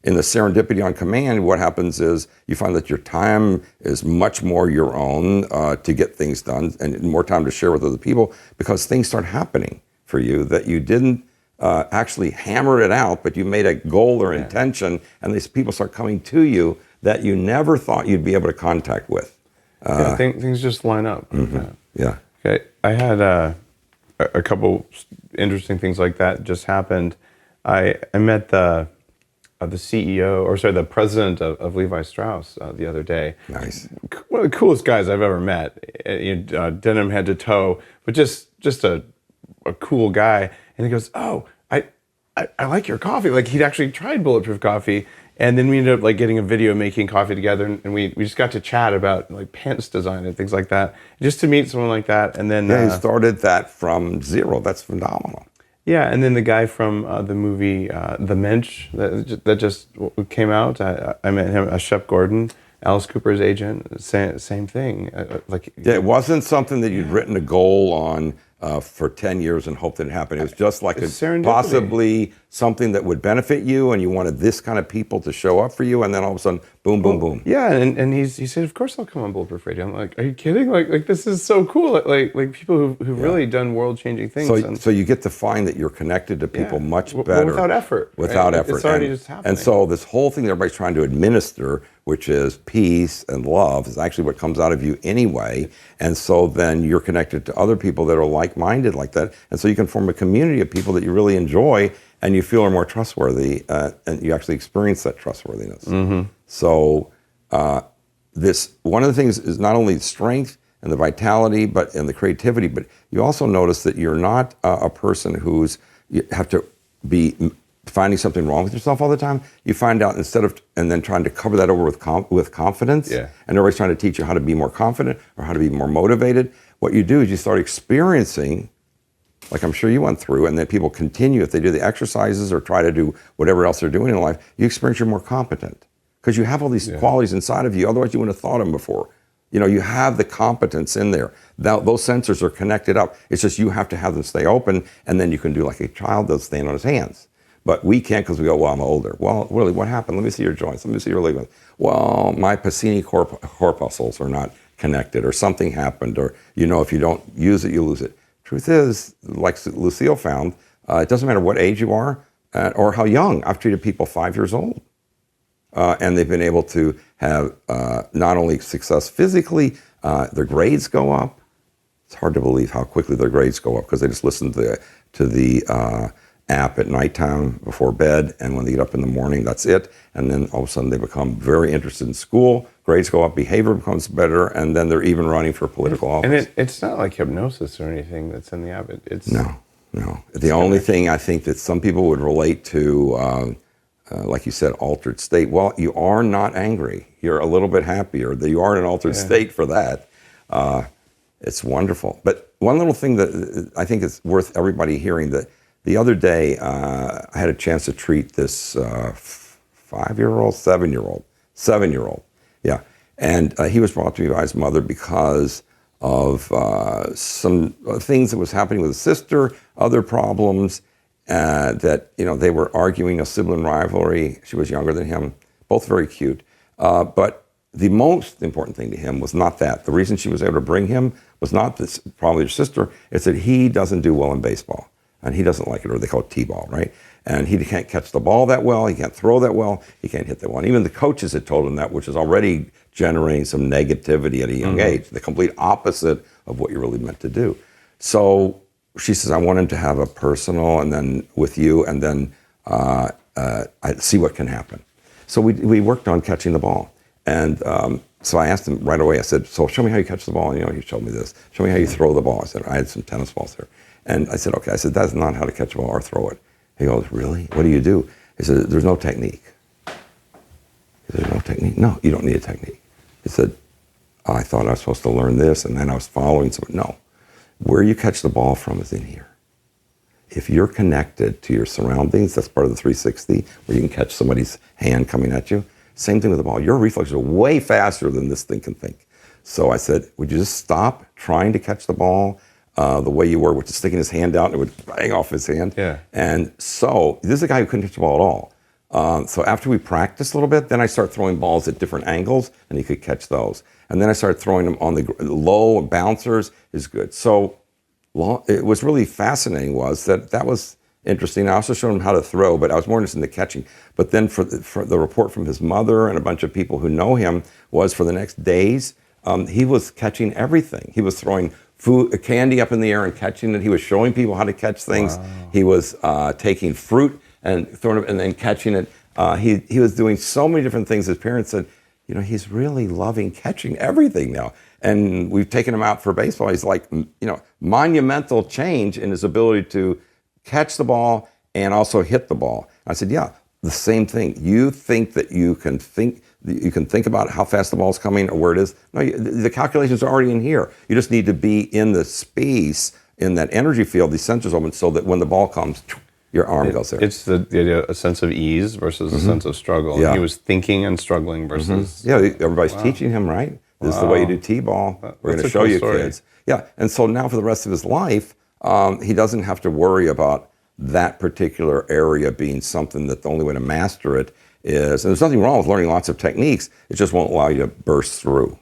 In the serendipity on command, what happens is you find that your time is much more your own to get things done, and more time to share with other people, because things start happening for you that you didn't actually hammer it out, but you made a goal or intention, and these people start coming to you that you never thought you'd be able to contact with.
Things just line up.
Mm-hmm. Yeah.
Okay, I had a couple interesting things like that just happened. I met the CEO, or sorry, the president of Levi Strauss the other day.
Nice.
One of the coolest guys I've ever met. Denim head to toe, but just a cool guy. And he goes, "Oh, I like your coffee." Like he'd actually tried Bulletproof coffee, and then we ended up like getting a video making coffee together, and we just got to chat about like pants design and things like that. Just to meet someone like that, and then
he started that from zero. That's phenomenal.
Yeah, and then the guy from the movie The Mensch that just came out, I met him, Shep Gordon, Alice Cooper's agent, same thing.
It wasn't something that you'd written a goal on for 10 years and hoped that it happened. It was just like possibly something that would benefit you, and you wanted this kind of people to show up for you, and then all of a sudden, boom, boom, boom.
Yeah, and he said, of course I'll come on Bulletproof Radio. I'm like, are you kidding? Like this is so cool. Like people who've really done world-changing things.
So you get to find that you're connected to people much better.
Without effort.
Without
right?
effort.
It's already just happening.
And so this whole thing that everybody's trying to administer, which is peace and love, is actually what comes out of you anyway. And so then you're connected to other people that are like-minded like that. And so you can form a community of people that you really enjoy and you feel are more trustworthy, and you actually experience that trustworthiness.
Mm-hmm.
So this one of the things is not only the strength and the vitality, and the creativity, but you also notice that you're not a person you have to be finding something wrong with yourself all the time. You find out and then trying to cover that over with confidence.
Yeah.
And everybody's trying to teach you how to be more confident or how to be more motivated. What you do is you start experiencing, like I'm sure you went through, and then people continue, if they do the exercises or try to do whatever else they're doing in life, you experience you're more competent because you have all these qualities inside of you. Otherwise you wouldn't have thought of them before. You have the competence in there. Those sensors are connected up. It's just you have to have them stay open, and then you can do like a child does, stand on his hands. But we can't because we go, well, I'm older. Well, really, what happened? Let me see your joints. Let me see your ligaments. Well, my Pacini corpuscles are not connected, or something happened, or, if you don't use it, you lose it. Truth is, like Lucille found, it doesn't matter what age you are or how young. I've treated people 5 years old, and they've been able to have not only success physically, their grades go up. It's hard to believe how quickly their grades go up because they just listen to the app at nighttime before bed, and when they get up in the morning, that's it. And then all of a sudden they become very interested in school, grades go up, behavior becomes better, and then they're even running for political office.
And it's not like hypnosis or anything that's in the app.
No. The only thing I think that some people would relate to, like you said, altered state. Well, you are not angry. You're a little bit happier. You are in an altered state for that. It's wonderful. But one little thing that I think is worth everybody hearing, that the other day, I had a chance to treat this 7-year-old, yeah. And he was brought to me by his mother because of some things that was happening with his sister, other problems, that, they were arguing, a sibling rivalry. She was younger than him, both very cute. But the most important thing to him was not that. The reason she was able to bring him was not this problem with your sister, it's that he doesn't do well in baseball. And he doesn't like it, or they call it T-ball, right? And he can't catch the ball that well, he can't throw that well, he can't hit that well. And even the coaches had told him that, which is already generating some negativity at a young age, the complete opposite of what you're really meant to do. So she says, I want him to have a personal, and then with you, and then I see what can happen. So we worked on catching the ball. And so I asked him right away, I said, so show me how you catch the ball. And, he showed me this. Show me how you throw the ball. I said, I had some tennis balls there. And I said, okay. I said, that's not how to catch a ball or throw it. He goes, really? What do you do? He said, there's no technique. He said, no technique? No, you don't need a technique. He said, I thought I was supposed to learn this, and then I was following something. No. Where you catch the ball from is in here. If you're connected to your surroundings, that's part of the 360, where you can catch somebody's hand coming at you. Same thing with the ball. Your reflexes are way faster than this thing can think. So I said, would you just stop trying to catch the ball the way you were, which is sticking his hand out and it would bang off his hand?
Yeah.
And so this is a guy who couldn't catch the ball at all. So after we practiced a little bit, then I started throwing balls at different angles, and he could catch those. And then I started throwing them on the low bouncers is good. So it was really fascinating was that was interesting. I also showed him how to throw, but I was more interested in the catching. But then for the report from his mother and a bunch of people who know him was for the next days, he was catching everything. He was throwing candy up in the air and catching it. He was showing people how to catch things. Wow. He was taking fruit and throwing it and then catching it. He was doing so many different things. His parents said, he's really loving catching everything now. And we've taken him out for baseball. He's like, monumental change in his ability to catch the ball and also hit the ball. I said, yeah, the same thing. You think that you can think about how fast the ball's coming or where it is. No, the calculations are already in here. You just need to be in the space, in that energy field, these sensors open, so that when the ball comes, your arm goes there.
It's the idea, a sense of ease versus a sense of struggle.
Yeah.
And he was thinking and struggling versus...
Yeah, everybody's teaching him, right? This is the way you do T-ball. We're going to show you kids. Yeah, and so now for the rest of his life, he doesn't have to worry about that particular area being something that the only way to master it is, and there's nothing wrong with learning lots of techniques, it just won't allow you to burst through.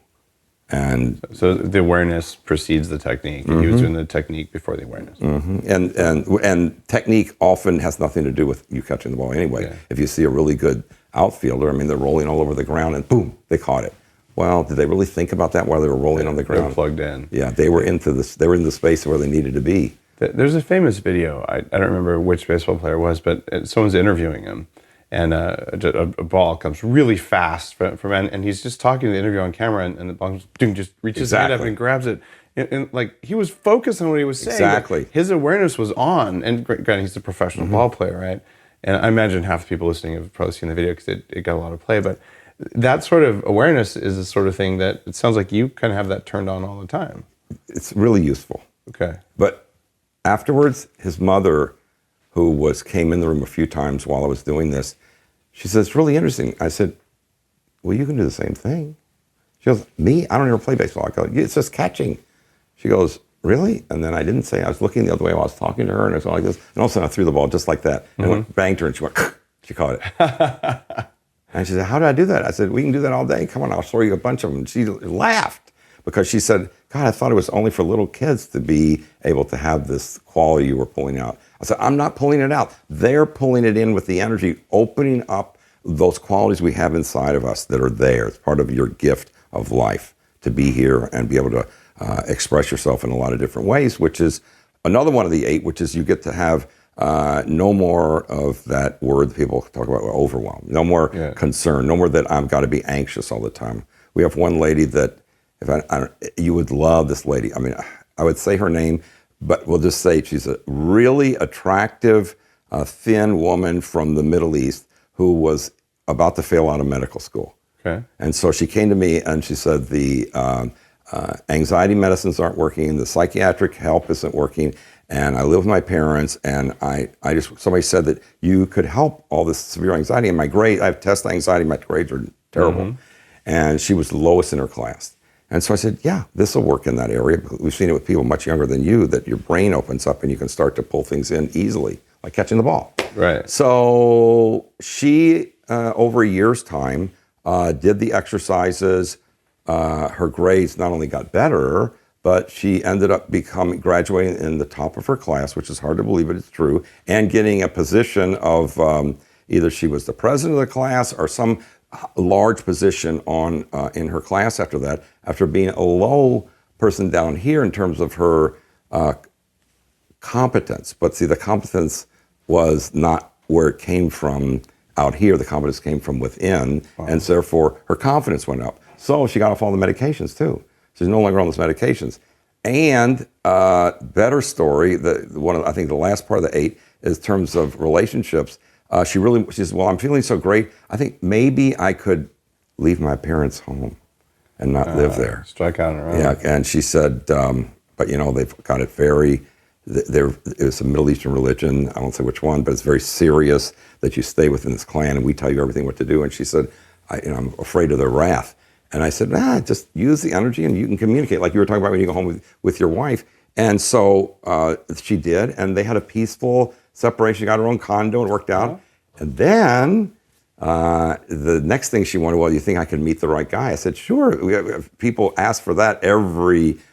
And
so the awareness precedes the technique. He was doing the technique before the awareness.
And technique often has nothing to do with you catching the ball anyway. Yeah. If you see a really good outfielder, they're rolling all over the ground and boom, they caught it. Well, did they really think about that while they were rolling on the ground?
They were plugged in.
Yeah, they were into this. They were in the space where they needed to be.
There's a famous video. I don't remember which baseball player it was, but someone's interviewing him, and a ball comes really fast from and he's just talking to the interview on camera, and the ball just reaches his hand up and grabs it. And like he was focused on what he was saying.
Exactly.
His awareness was on, and granted, he's a professional ball player, right? And I imagine half the people listening have probably seen the video because it got a lot of play. But that sort of awareness is the sort of thing that it sounds like you kind of have that turned on all the time.
It's really useful.
Okay.
But afterwards, his mother, who came in the room a few times while I was doing this, she says, it's really interesting. I said, well, you can do the same thing. She goes, me? I don't ever play baseball. I go, it's just catching. She goes, really? And then I didn't say, I was looking the other way while I was talking to her, and it was like this. And all of a sudden I threw the ball just like that. And it went, banged her, and she went, she caught it. And she said, how did I do that? I said, we can do that all day. Come on, I'll show you a bunch of them. She laughed because she said, God, I thought it was only for little kids to be able to have this quality you were pulling out. I said, I'm not pulling it out. They're pulling it in with the energy, opening up those qualities we have inside of us that are there. It's part of your gift of life to be here and be able to express yourself in a lot of different ways, which is another one of the 8, which is you get to have no more of that word that people talk about, overwhelm. No more concern. No more that I've got to be anxious all the time. We have one lady that, you would love this lady. I mean, I would say her name, but we'll just say she's a really attractive, thin woman from the Middle East who was about to fail out of medical school.
Okay.
And so she came to me and she said the anxiety medicines aren't working, the psychiatric help isn't working, and I live with my parents, and somebody said that you could help all this severe anxiety. And my grade, I have test anxiety, my grades are terrible. And she was the lowest in her class. And so I said, yeah, this will work in that area. We've seen it with people much younger than you, that your brain opens up and you can start to pull things in easily, like catching the ball.
Right.
So she, over a year's time, did the exercises. Her grades not only got better, but she ended up graduating in the top of her class, which is hard to believe, but it's true, and getting a position of either she was the president of the class or some large position in her class after that, after being a low person down here in terms of her competence. But see, the competence was not where it came from out here, the confidence came from within, and so therefore her confidence went up. So she got off all the medications too. She's no longer on those medications. And better story, I think the last part of the 8 is in terms of relationships. She says, well, I'm feeling so great. I think maybe I could leave my parents' home and not live there.
Strike out on her own.
Yeah, and she said, but they've got it very, it's a Middle Eastern religion, I won't say which one, but it's very serious that you stay within this clan and we tell you everything what to do. And she said, I'm afraid of their wrath. And I said, just use the energy and you can communicate like you were talking about when you go home with your wife. And so she did, and they had a peaceful separation. She got her own condo and worked out. And then the next thing she wanted, well, you think I can meet the right guy? I said, sure. We have people ask for that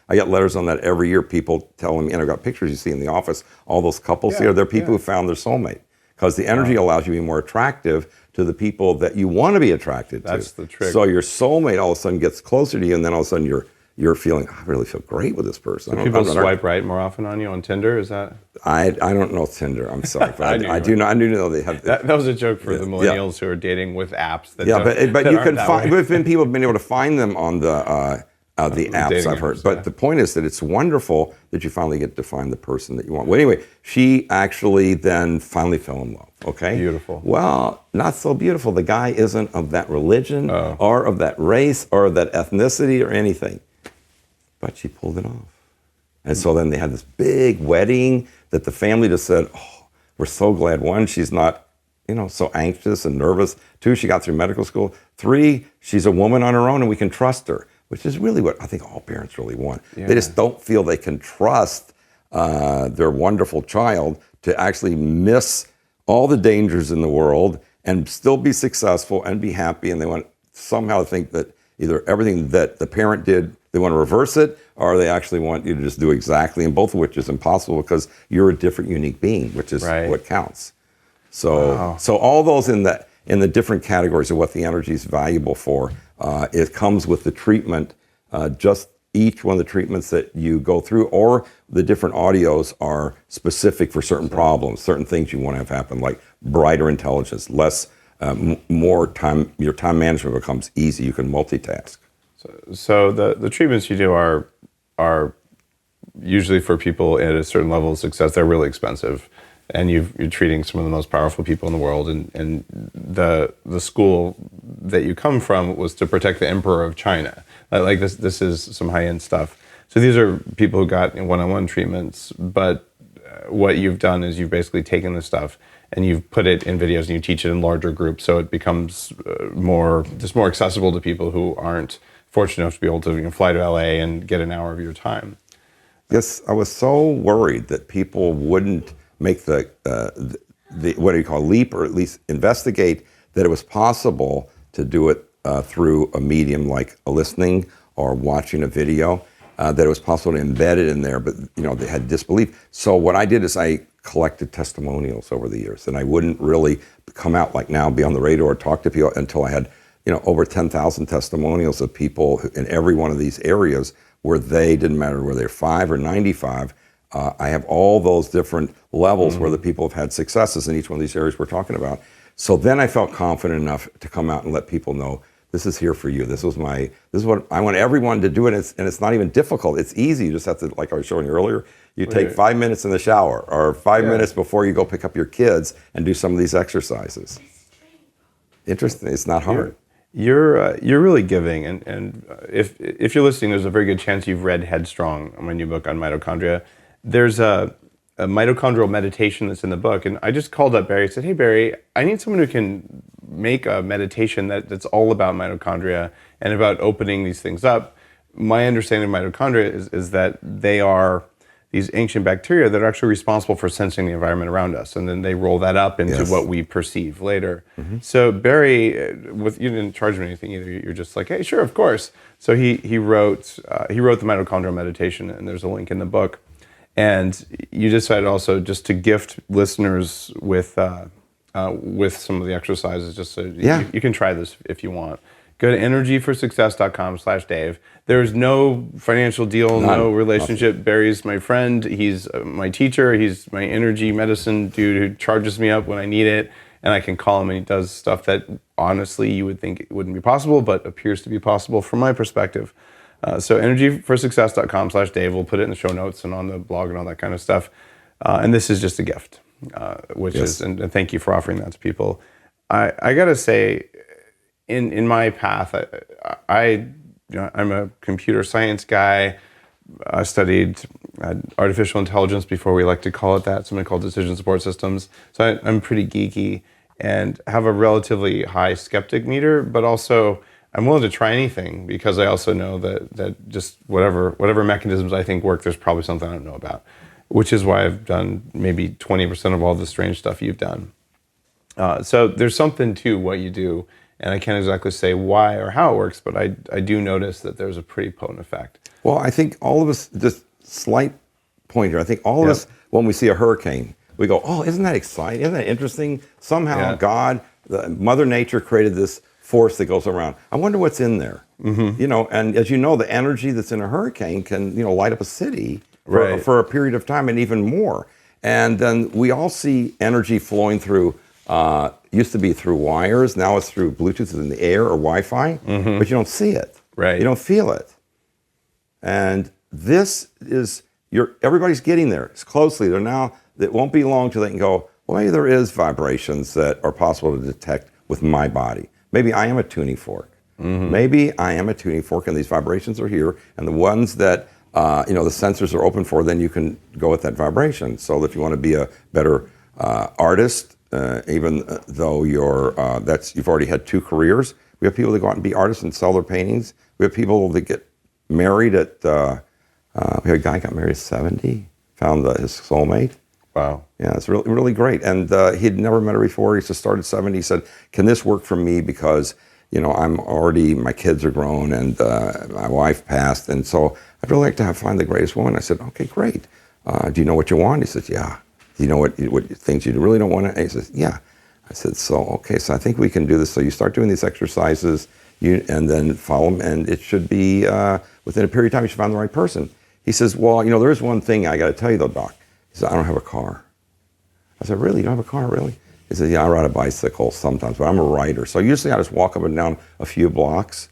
I get letters on that every year. People telling me, and I've got pictures you see in the office, all those couples here, they're people who found their soulmate. Because the energy allows you to be more attractive to the people that you want to be attracted to.
That's the trick.
So your soulmate all of a sudden gets closer to you, and then all of a sudden you're feeling, I really feel great with this person.
So people swipe right more often on you on Tinder, is that?
I don't know Tinder, I'm sorry. But I do know they have.
That was a joke for the millennials who are dating with apps. That
but you can find, but people have been able to find them on the apps, I've heard. But the point is that it's wonderful that you finally get to find the person that you want. Well, anyway, she actually then finally fell in love, okay?
Beautiful.
Well, not so beautiful. The guy isn't of that religion or of that race or that ethnicity or anything. But she pulled it off. And so then they had this big wedding that the family just said, oh, we're so glad. 1, she's not, so anxious and nervous. 2, she got through medical school. 3, she's a woman on her own and we can trust her. Which is really what I think all parents really want. Yeah. They just don't feel they can trust their wonderful child to actually miss all the dangers in the world and still be successful and be happy. And they want somehow to think that either everything that the parent did, they want to reverse it, or they actually want you to just do exactly, and both of which is impossible because you're a different, unique being, which is what counts. So, so all those in the different categories of what the energy is valuable for, it comes with the treatment, just each one of the treatments that you go through, or the different audios are specific for certain problems, certain things you want to have happen, like brighter intelligence, less, more time, your time management becomes easy, you can multitask.
So the treatments you do are usually for people at a certain level of success. They're really expensive. And you're treating some of the most powerful people in the world, and the school that you come from was to protect the emperor of China. Like this is some high-end stuff. So these are people who got one-on-one treatments, but what you've done is you've basically taken this stuff and you've put it in videos and you teach it in larger groups, so it becomes more accessible to people who aren't fortunate enough to be able to fly to LA and get an hour of your time.
Yes, I was so worried that people wouldn't make the what do you call leap, or at least investigate that it was possible to do it through a medium like a listening or watching a video, that it was possible to embed it in there, but they had disbelief. So what I did is I collected testimonials over the years, and I wouldn't really come out like now, be on the radio or talk to people until I had over 10,000 testimonials of people in every one of these areas where they didn't matter whether they're 5 or 95. I have all those different levels where the people have had successes in each one of these areas we're talking about. So then I felt confident enough to come out and let people know, this is here for you. This is what I want everyone to do, and it's not even difficult. It's easy. You just have to, like I was showing you earlier, you take 5 minutes in the shower or 5 minutes before you go pick up your kids and do some of these exercises. Interesting. It's not hard.
You're really giving, and if you're listening, there's a very good chance you've read Headstrong, my new book on mitochondria. There's a mitochondrial meditation that's in the book, and I just called up Barry and said, hey Barry, I need someone who can make a meditation that's all about mitochondria and about opening these things up. My understanding of mitochondria is that they are these ancient bacteria that are actually responsible for sensing the environment around us, and then they roll that up into what we perceive later. So Barry, you didn't charge me anything either. You're just like, hey, sure, of course. So he wrote the mitochondrial meditation, and there's a link in the book. And you decided also just to gift listeners with some of the exercises, just so you can try this if you want. Go to energyforsuccess.com/Dave. There's no financial deal, no relationship. Awesome. Barry's my friend. He's my teacher. He's my energy medicine dude who charges me up when I need it. and I can call him, and he does stuff that honestly you would think it wouldn't be possible, but appears to be possible from my perspective. So energyforsuccess.com/Dave. We'll put it in the show notes and on the blog and all that kind of stuff. And this is just a gift, which is, and thank you for offering that to people. I got to say, in my path, I'm a computer science guy. I studied artificial intelligence before we like to call it that, something called decision support systems. So I'm pretty geeky and have a relatively high skeptic meter, but also I'm willing to try anything because I also know that just whatever mechanisms I think work, there's probably something I don't know about, which is why I've done maybe 20% of all the strange stuff you've done. So there's something to what you do, and I can't exactly say why or how it works, but I do notice that there's a pretty potent effect.
Well, I think all of us, just slight point here, I think all of us, when we see a hurricane, we go, oh, isn't that exciting? Isn't that interesting? Somehow God, Mother Nature created this force that goes around. I wonder what's in there. And as you know, the energy that's in a hurricane can, light up a city for a period of time and even more. And then we all see energy flowing through, used to be through wires, now it's through Bluetooth in the air or Wi-Fi, but you don't see it. You don't feel it. And this is, everybody's getting there. It's closely. It won't be long till they can go, well, maybe there is vibrations that are possible to detect with my body. Maybe I am a tuning fork. Maybe I am a tuning fork and these vibrations are here, and the ones that the sensors are open for, then you can go with that vibration. So if you want to be a better artist, even though you've already had 2 careers, we have people that go out and be artists and sell their paintings. We have people that get married at, we had a guy got married at 70, found his soulmate.
Wow.
Yeah, it's really, really great. And he'd never met her before. He just started 70. He said, can this work for me? Because, my kids are grown and my wife passed. And so I'd really like to find the greatest woman. I said, okay, great. Do you know what you want? He says, yeah. Do you know what things you really don't want to? And he says, yeah. I said, so I think we can do this. So you start doing these exercises and then follow them. And it should be, within a period of time, you should find the right person. He says, well, there is one thing I got to tell you though, Doc. He said, I don't have a car. I said, really? You don't have a car, really? He said, yeah, I ride a bicycle sometimes, but I'm a rider. So usually I just walk up and down a few blocks,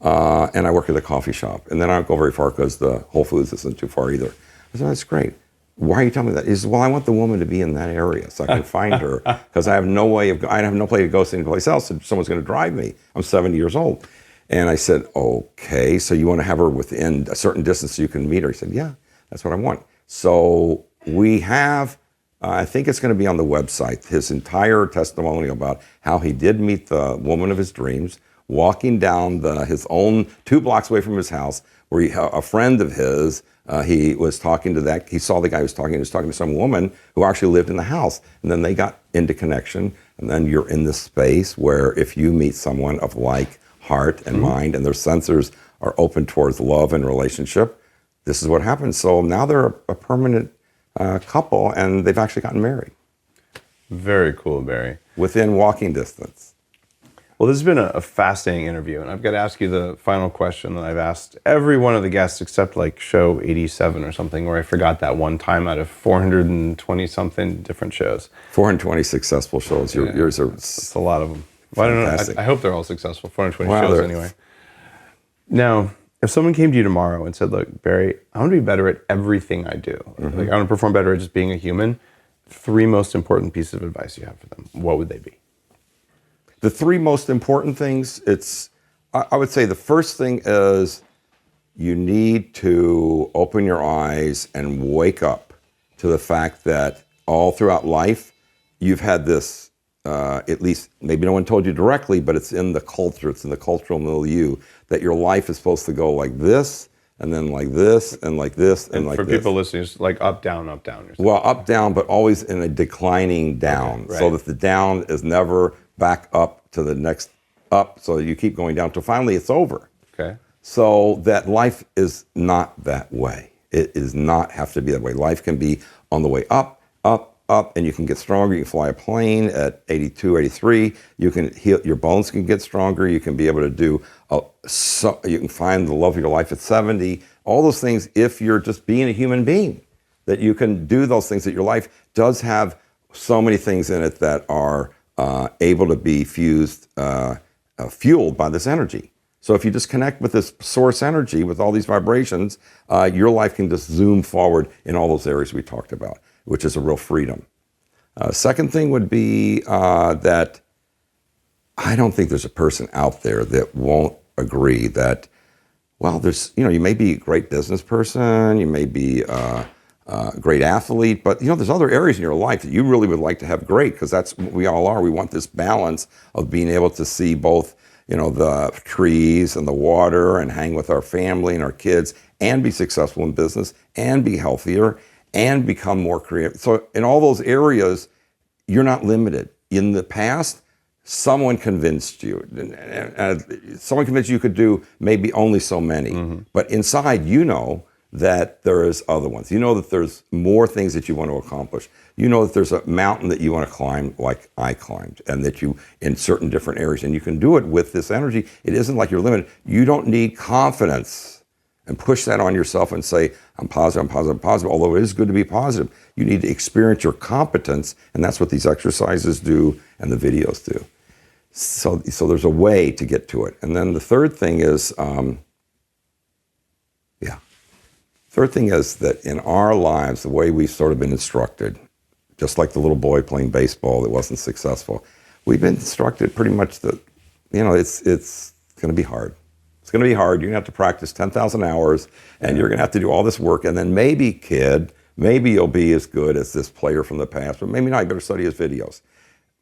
and I work at the coffee shop. And then I don't go very far because the Whole Foods isn't too far either. I said, that's great. Why are you telling me that? He says, well, I want the woman to be in that area so I can find her because I have no place to go anyplace else if someone's going to drive me. I'm 70 years old. And I said, okay, so you want to have her within a certain distance so you can meet her? He said, yeah, that's what I want. So we have, I think it's going to be on the website, his entire testimonial about how he did meet the woman of his dreams, walking down his own 2 blocks away from his house, where a friend of his, he was talking to he saw the guy who was talking to some woman who actually lived in the house. And then they got into connection. And then you're in this space where if you meet someone of like heart and mind and their sensors are open towards love and relationship, this is what happens. So now they're a permanent couple, and they've actually gotten married.
Very cool, Barry.
Within walking distance.
Well, this has been a fascinating interview, and I've got to ask you the final question that I've asked every one of the guests except like show 87 or something, where I forgot that one time out of 420-something different shows.
420 successful shows. Yours are...
That's a lot of them. Well, I don't know. I hope they're all successful. 420 shows anyway. Now, if someone came to you tomorrow and said, look, Barry, I want to be better at everything I do. Like, I want to perform better at just being a human. 3 most important pieces of advice you have for them, what would they be?
The 3 most important things, I would say the first thing is you need to open your eyes and wake up to the fact that all throughout life, you've had this, at least maybe no one told you directly, but it's in the culture, it's in the cultural milieu, that your life is supposed to go like this, and then like this, and like this, and like this. For
people listening, it's like up, down, up, down.
Well, up, down, but always in a declining down. Okay, right. So that the down is never back up to the next up, so you keep going down till finally it's over.
Okay.
So that life is not that way. It does not have to be that way. Life can be on the way up, up, up, and you can get stronger. You can fly a plane at 82, 83. You can heal, your bones can get stronger. You can be able to do, you can find the love of your life at 70. All those things, if you're just being a human being, that you can do those things, that your life does have so many things in it that are able to be fueled by this energy. So if you just connect with this source energy, with all these vibrations, your life can just zoom forward in all those areas we talked about, which is a real freedom. Second thing would be that I don't think there's a person out there that won't agree that, well, you may be a great business person, you may be a great athlete, but there's other areas in your life that you really would like to have great, because that's what we all are. We want this balance of being able to see both, the trees and the water and hang with our family and our kids and be successful in business and be healthier and become more creative. So in all those areas, you're not limited. In the past, someone convinced you. Someone convinced you could do maybe only so many. Mm-hmm. But inside, that there is other ones. You know that there's more things that you want to accomplish. You know that there's a mountain that you want to climb like I climbed, and that you in certain different areas. And you can do it with this energy. It isn't like you're limited. You don't need confidence and push that on yourself and say, I'm positive, I'm positive, I'm positive. Although it is good to be positive, you need to experience your competence, and that's what these exercises do and the videos do. So there's a way to get to it. And then the third thing is, Third thing is that in our lives, the way we've sort of been instructed, just like the little boy playing baseball that wasn't successful, we've been instructed pretty much that, it's going to be hard. It's going to be hard. You're going to have to practice 10,000 hours, and you're going to have to do all this work, and then maybe, kid, maybe you'll be as good as this player from the past, but maybe not. You better study his videos.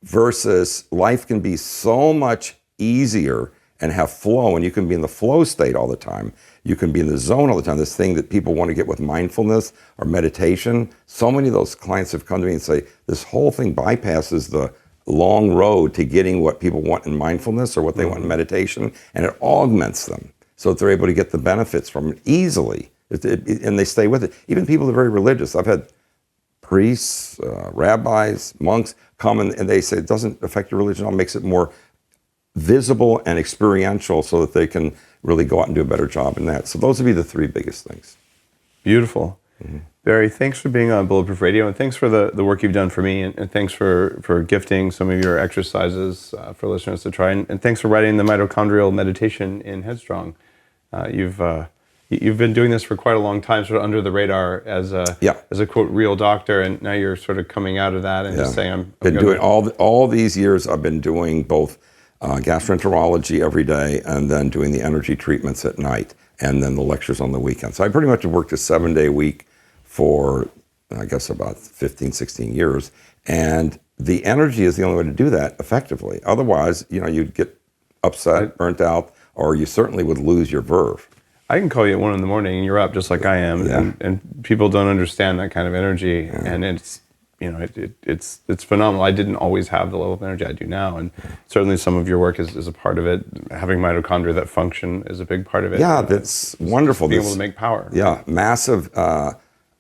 Versus life can be so much easier and have flow, and you can be in the flow state all the time. You can be in the zone all the time. This thing that people want to get with mindfulness or meditation. So many of those clients have come to me and say, this whole thing bypasses the long road to getting what people want in mindfulness or what they want in meditation, and it augments them so that they're able to get the benefits from it easily, and they stay with it. Even people that are very religious. I've had priests, rabbis, monks come and they say, it doesn't affect your religion, it makes it more visible and experiential so that they can really go out and do a better job in that. So those would be the three biggest things.
Beautiful. Mm-hmm. Barry, thanks for being on Bulletproof Radio, and thanks for the work you've done for me, and thanks for gifting some of your exercises for listeners to try, and thanks for writing the Mitochondrial Meditation in Headstrong. You've been doing this for quite a long time, sort of under the radar as a quote real doctor, and now you're sort of coming out of that and just saying, I'm
been doing all these years. I've been doing both gastroenterology every day, and then doing the energy treatments at night, and then the lectures on the weekend. So I pretty much have worked a 7-day week for, I guess, about 15, 16 years. And the energy is the only way to do that effectively. Otherwise, you'd get upset, burnt out, or you certainly would lose your verve.
I can call you at 1 a.m. and you're up just like I am, and people don't understand that kind of energy, and it's it's phenomenal. I didn't always have the level of energy I do now, and certainly some of your work is a part of it. Having mitochondria that function is a big part of it.
Yeah, that's wonderful.
Being able to make power.
Yeah, massive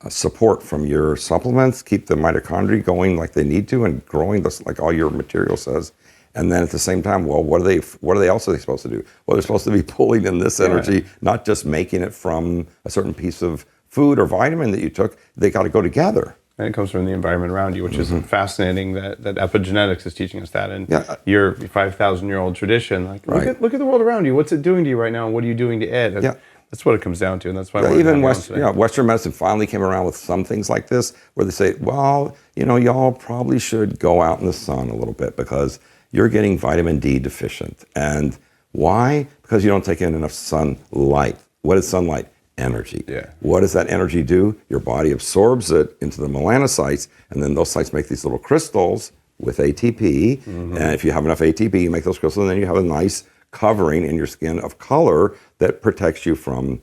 support from your supplements. Keep the mitochondria going like they need to and growing, just like all your material says. And then at the same time, well, what are they also supposed to do? Well, they're supposed to be pulling in this energy, not just making it from a certain piece of food or vitamin that you took. They got to go together.
And it comes from the environment around you, which is fascinating that epigenetics is teaching us that. And your 5,000-year-old tradition, look at the world around you. What's it doing to you right now? And what are you doing to it? And that's what it comes down to. And that's why
even Western medicine finally came around with some things like this, where they say, well, y'all probably should go out in the sun a little bit because you're getting vitamin D deficient. And why? Because you don't take in enough sunlight. What is sunlight? Energy. Yeah. What does that energy do? Your body absorbs it into the melanocytes, and then those sites make these little crystals with ATP. Mm-hmm. And if you have enough ATP, you make those crystals, and then you have a nice covering in your skin of color that protects you from,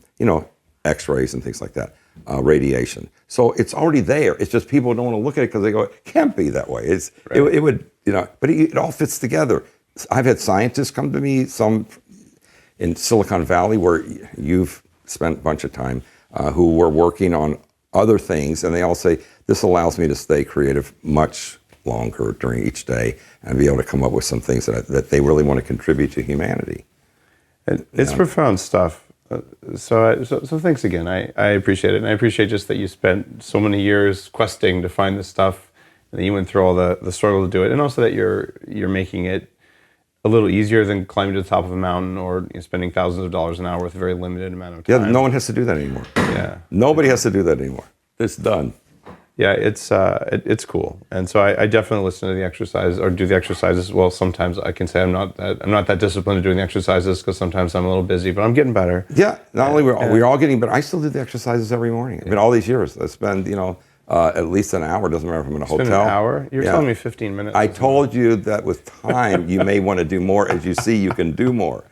X-rays and things like that, radiation. So it's already there. It's just people don't want to look at it because they go, it can't be that way. It would, but it all fits together. I've had scientists come to me, some in Silicon Valley, where you've spent a bunch of time, who were working on other things, and they all say, this allows me to stay creative much longer during each day and be able to come up with some things that they really want to contribute to humanity.
And it's profound stuff. So thanks again. I appreciate it. And I appreciate just that you spent so many years questing to find this stuff and that you went through all the struggle to do it, and also that you're making it a little easier than climbing to the top of a mountain or spending thousands of dollars an hour with a very limited amount of time.
Yeah, no one has to do that anymore.
Yeah,
nobody has to do that anymore. It's done.
Yeah, it's cool, and so I definitely listen to the exercise or do the exercises. Well, sometimes I can say I'm not that disciplined at doing the exercises because sometimes I'm a little busy, but I'm getting better.
Yeah, not only we're all getting better. I still do the exercises every morning. I mean, all these years I spend at least an hour. Doesn't matter if I'm in a hotel.
An hour? You're telling me 15 minutes.
I told you that with time you may want to do more. As you see, you can do more,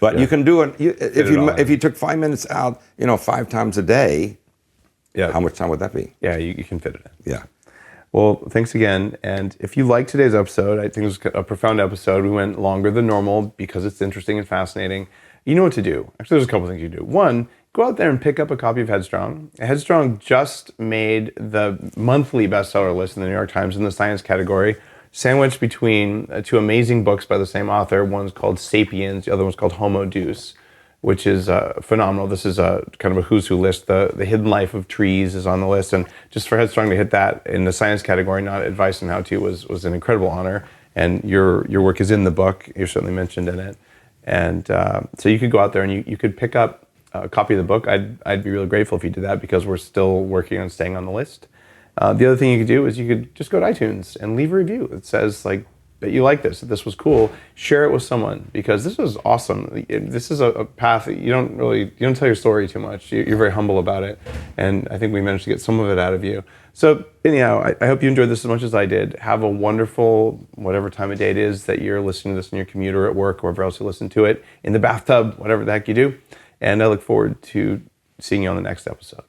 but you can do it if you took 5 minutes out, 5 times a day. Yeah. How much time would that be?
Yeah, you can fit it in.
Yeah.
Well, thanks again. And if you liked today's episode, I think it was a profound episode. We went longer than normal because it's interesting and fascinating. You know what to do. Actually, there's a couple things you do. One, go out there and pick up a copy of Headstrong. Headstrong just made the monthly bestseller list in the New York Times in the science category, sandwiched between two amazing books by the same author. One's called Sapiens, the other one's called Homo Deus, which is phenomenal. This is a kind of a who's who list. The hidden life of trees is on the list, and just for Headstrong to hit that in the science category, not advice and how to, was an incredible honor. And your work is in the book. You're certainly mentioned in it, and so you could go out there and you could pick up a copy of the book. I'd be really grateful if you did that because we're still working on staying on the list. The other thing you could do is you could just go to iTunes and leave a review that says that you like this, that this was cool. Share it with someone because this was awesome. This is a path that you don't tell your story too much. You're very humble about it, and I think we managed to get some of it out of you. So anyhow, I hope you enjoyed this as much as I did. Have a wonderful, whatever time of day it is that you're listening to this in your commute or at work or wherever else you listen to it, in the bathtub, whatever the heck you do. And I look forward to seeing you on the next episode.